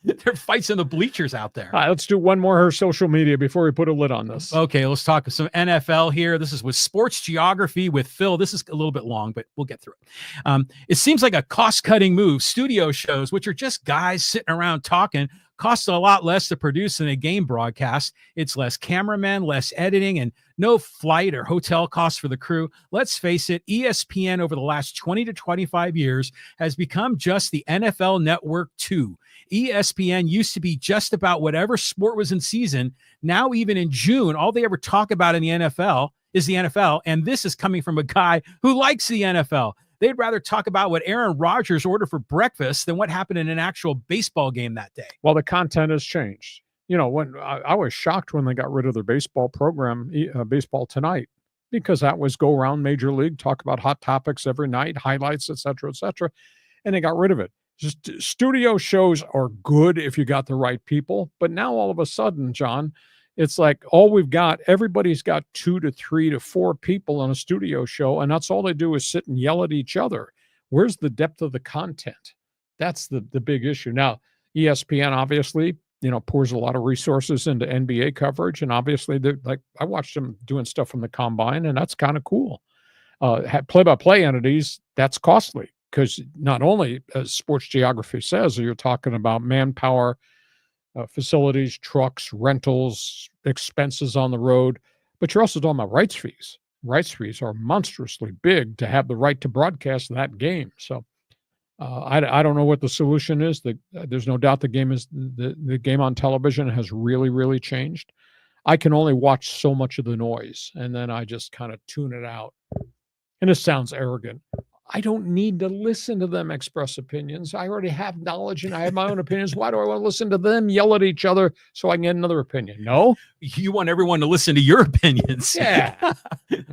There are fights in the bleachers out there. All right, let's do one more social media before we put a lid on this. Okay, let's talk some NFL here. This is with Sports Geography with Phil. This is a little bit long, but we'll get through it. It seems like a cost-cutting move. Studio shows, which are just guys sitting around talking, costs a lot less to produce than a game broadcast. It's less cameramen, less editing, and no flight or hotel costs for the crew. Let's face it, ESPN over the last 20 to 25 years has become just the NFL Network 2. ESPN used to be just about whatever sport was in season. Now, even in June, all they ever talk about in the NFL is the NFL, and this is coming from a guy who likes the NFL. They'd rather talk about what Aaron Rodgers ordered for breakfast than what happened in an actual baseball game that day. Well, the content has changed. You know, when I was shocked when they got rid of their baseball program, Baseball Tonight, because that was go around Major League, talk about hot topics every night, highlights, et cetera, and they got rid of it. Just studio shows are good if you got the right people, but now all of a sudden, John, it's like all we've got, everybody's got 2 to 3 to 4 people on a studio show, and that's all they do is sit and yell at each other. Where's the depth of the content? That's the big issue. Now, ESPN obviously, you know, pours a lot of resources into NBA coverage, and obviously, like I watched them doing stuff from the combine, and that's kind of cool. Play-by-play entities, that's costly because not only, as sports geography says, you're talking about manpower, facilities, trucks, rentals, expenses on the road, but you're also talking about rights fees. Rights fees are monstrously big to have the right to broadcast that game. So I don't know what the solution is. There's no doubt the game on television has really, really changed. I can only watch so much of the noise, and then I just kind of tune it out. And this sounds arrogant. I don't need to listen to them express opinions. I already have knowledge and I have my own opinions. Why do I want to listen to them yell at each other so I can get another opinion? No. You want everyone to listen to your opinions. Yeah.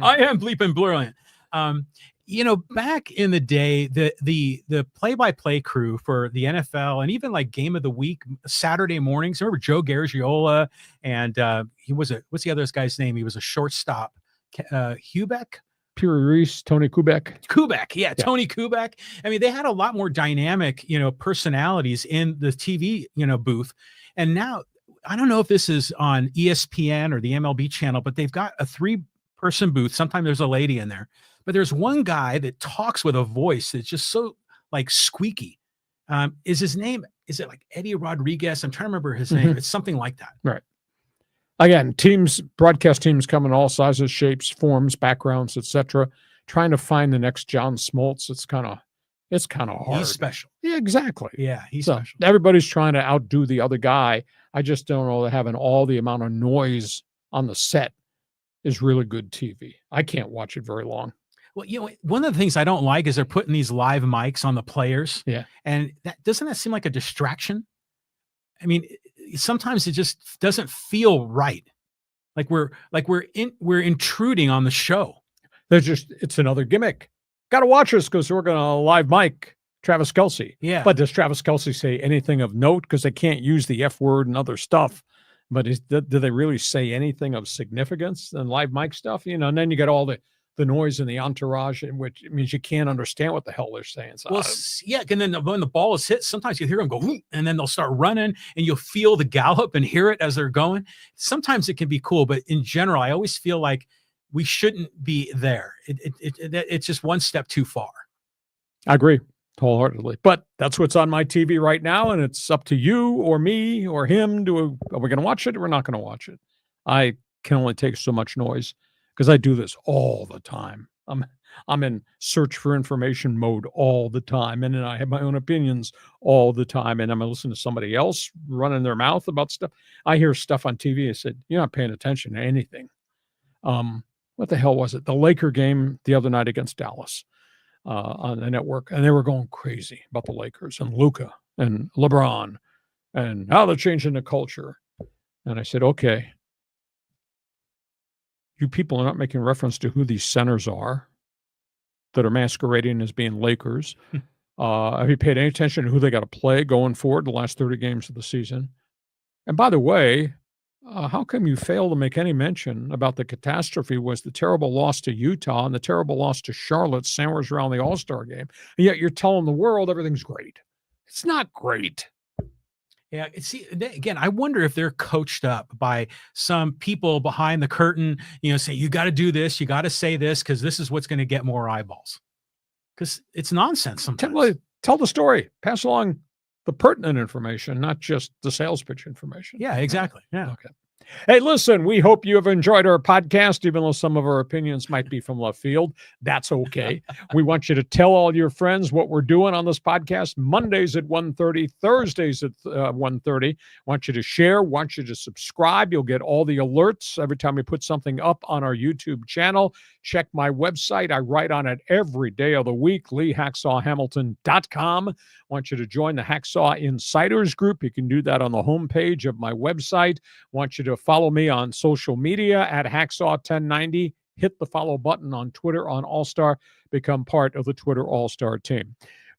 I am bleeping brilliant. You know, back in the day, the play-by-play crew for the NFL and even like Game of the Week Saturday mornings. Remember Joe Garagiola and what's the other guy's name? He was a shortstop. Hubeck? Pure Reese, Tony Kubek. Yeah, Tony Kubek. I mean, they had a lot more dynamic, you know, personalities in the TV, you know, booth. And now, I don't know if this is on ESPN or the MLB channel, but they've got a 3-person booth. Sometimes there's a lady in there, but there's one guy that talks with a voice that's just so like squeaky. Is it like Eddie Rodriguez? I'm trying to remember his name. It's something like that. Right. Again, broadcast teams come in all sizes, shapes, forms, backgrounds, etc. Trying to find the next John Smoltz, it's kind of hard. He's special. Yeah, exactly. Yeah, he's special. Everybody's trying to outdo the other guy. I just don't know that having all the amount of noise on the set is really good TV. I can't watch it very long. Well, you know, one of the things I don't like is they're putting these live mics on the players. Yeah. And doesn't that seem like a distraction? I mean, sometimes it just doesn't feel right. Like we're intruding on the show. It's another gimmick. Got to watch us because we're going to live mic Travis Kelce. Yeah. But does Travis Kelce say anything of note? Because they can't use the F word and other stuff. But do they really say anything of significance and live mic stuff? You know, and then you got all the noise and the entourage, which means you can't understand what the hell they're saying. So, well, yeah, and then when the ball is hit, sometimes you hear them go, and then they'll start running, and you'll feel the gallop and hear it as they're going. Sometimes it can be cool, but in general, I always feel like we shouldn't be there. It's just one step too far. I agree wholeheartedly, but that's what's on my TV right now, and it's up to you or me or him. Are we going to watch it or we're not going to watch it? I can only take so much noise, because I do this all the time. I'm in search for information mode all the time, and then I have my own opinions all the time, and I'm listening to somebody else running their mouth about stuff. I hear stuff on TV. I said, you're not paying attention to anything. What the hell was it? The Laker game the other night against Dallas on the network, and they were going crazy about the Lakers and Luka and LeBron and how they're changing the culture. And I said, okay, you people are not making reference to who these centers are that are masquerading as being Lakers. Have you paid any attention to who they got to play going forward the last 30 games of the season? And by the way, how come you fail to make any mention about the catastrophe was the terrible loss to Utah and the terrible loss to Charlotte sandwiched around the All-Star game? And yet you're telling the world everything's great. It's not great. Yeah, see, again, I wonder if they're coached up by some people behind the curtain, you know, say, you got to do this, you got to say this, because this is what's going to get more eyeballs. Because it's nonsense sometimes. Tell the story. Pass along the pertinent information, not just the sales pitch information. Yeah, exactly. Yeah. Okay. Hey, listen, we hope you have enjoyed our podcast, even though some of our opinions might be from left field. That's okay. We want you to tell all your friends what we're doing on this podcast. Mondays at 1:30, Thursdays at 1:30. Want you to share, want you to subscribe. You'll get all the alerts every time we put something up on our YouTube channel. Check my website. I write on it every day of the week, LeeHacksawHamilton.com. Want you to join the Hacksaw Insiders group. You can do that on the homepage of my website. Want you to follow me on social media at Hacksaw1090. Hit the follow button on Twitter on All-Star. Become part of the Twitter All-Star team.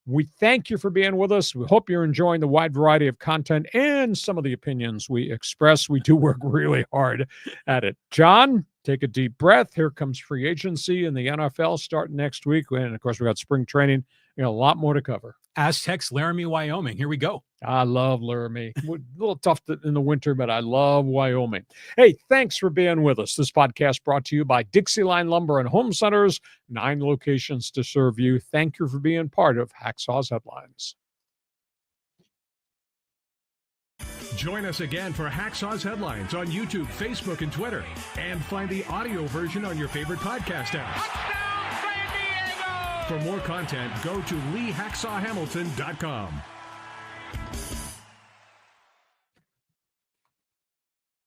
We thank you for being with us. We hope you're enjoying the wide variety of content and some of the opinions we express. We do work really hard at it. John, take a deep breath. Here comes free agency in the NFL starting next week. And, of course, we got spring training. A lot more to cover. Aztecs, Laramie, Wyoming. Here we go. I love Laramie. A little tough in the winter, but I love Wyoming. Hey, thanks for being with us. This podcast brought to you by Dixieline Lumber and Home Centers. 9 locations to serve you. Thank you for being part of Hacksaw's Headlines. Join us again for Hacksaw's Headlines on YouTube, Facebook, and Twitter. And find the audio version on your favorite podcast app. For more content, go to LeeHacksawHamilton.com.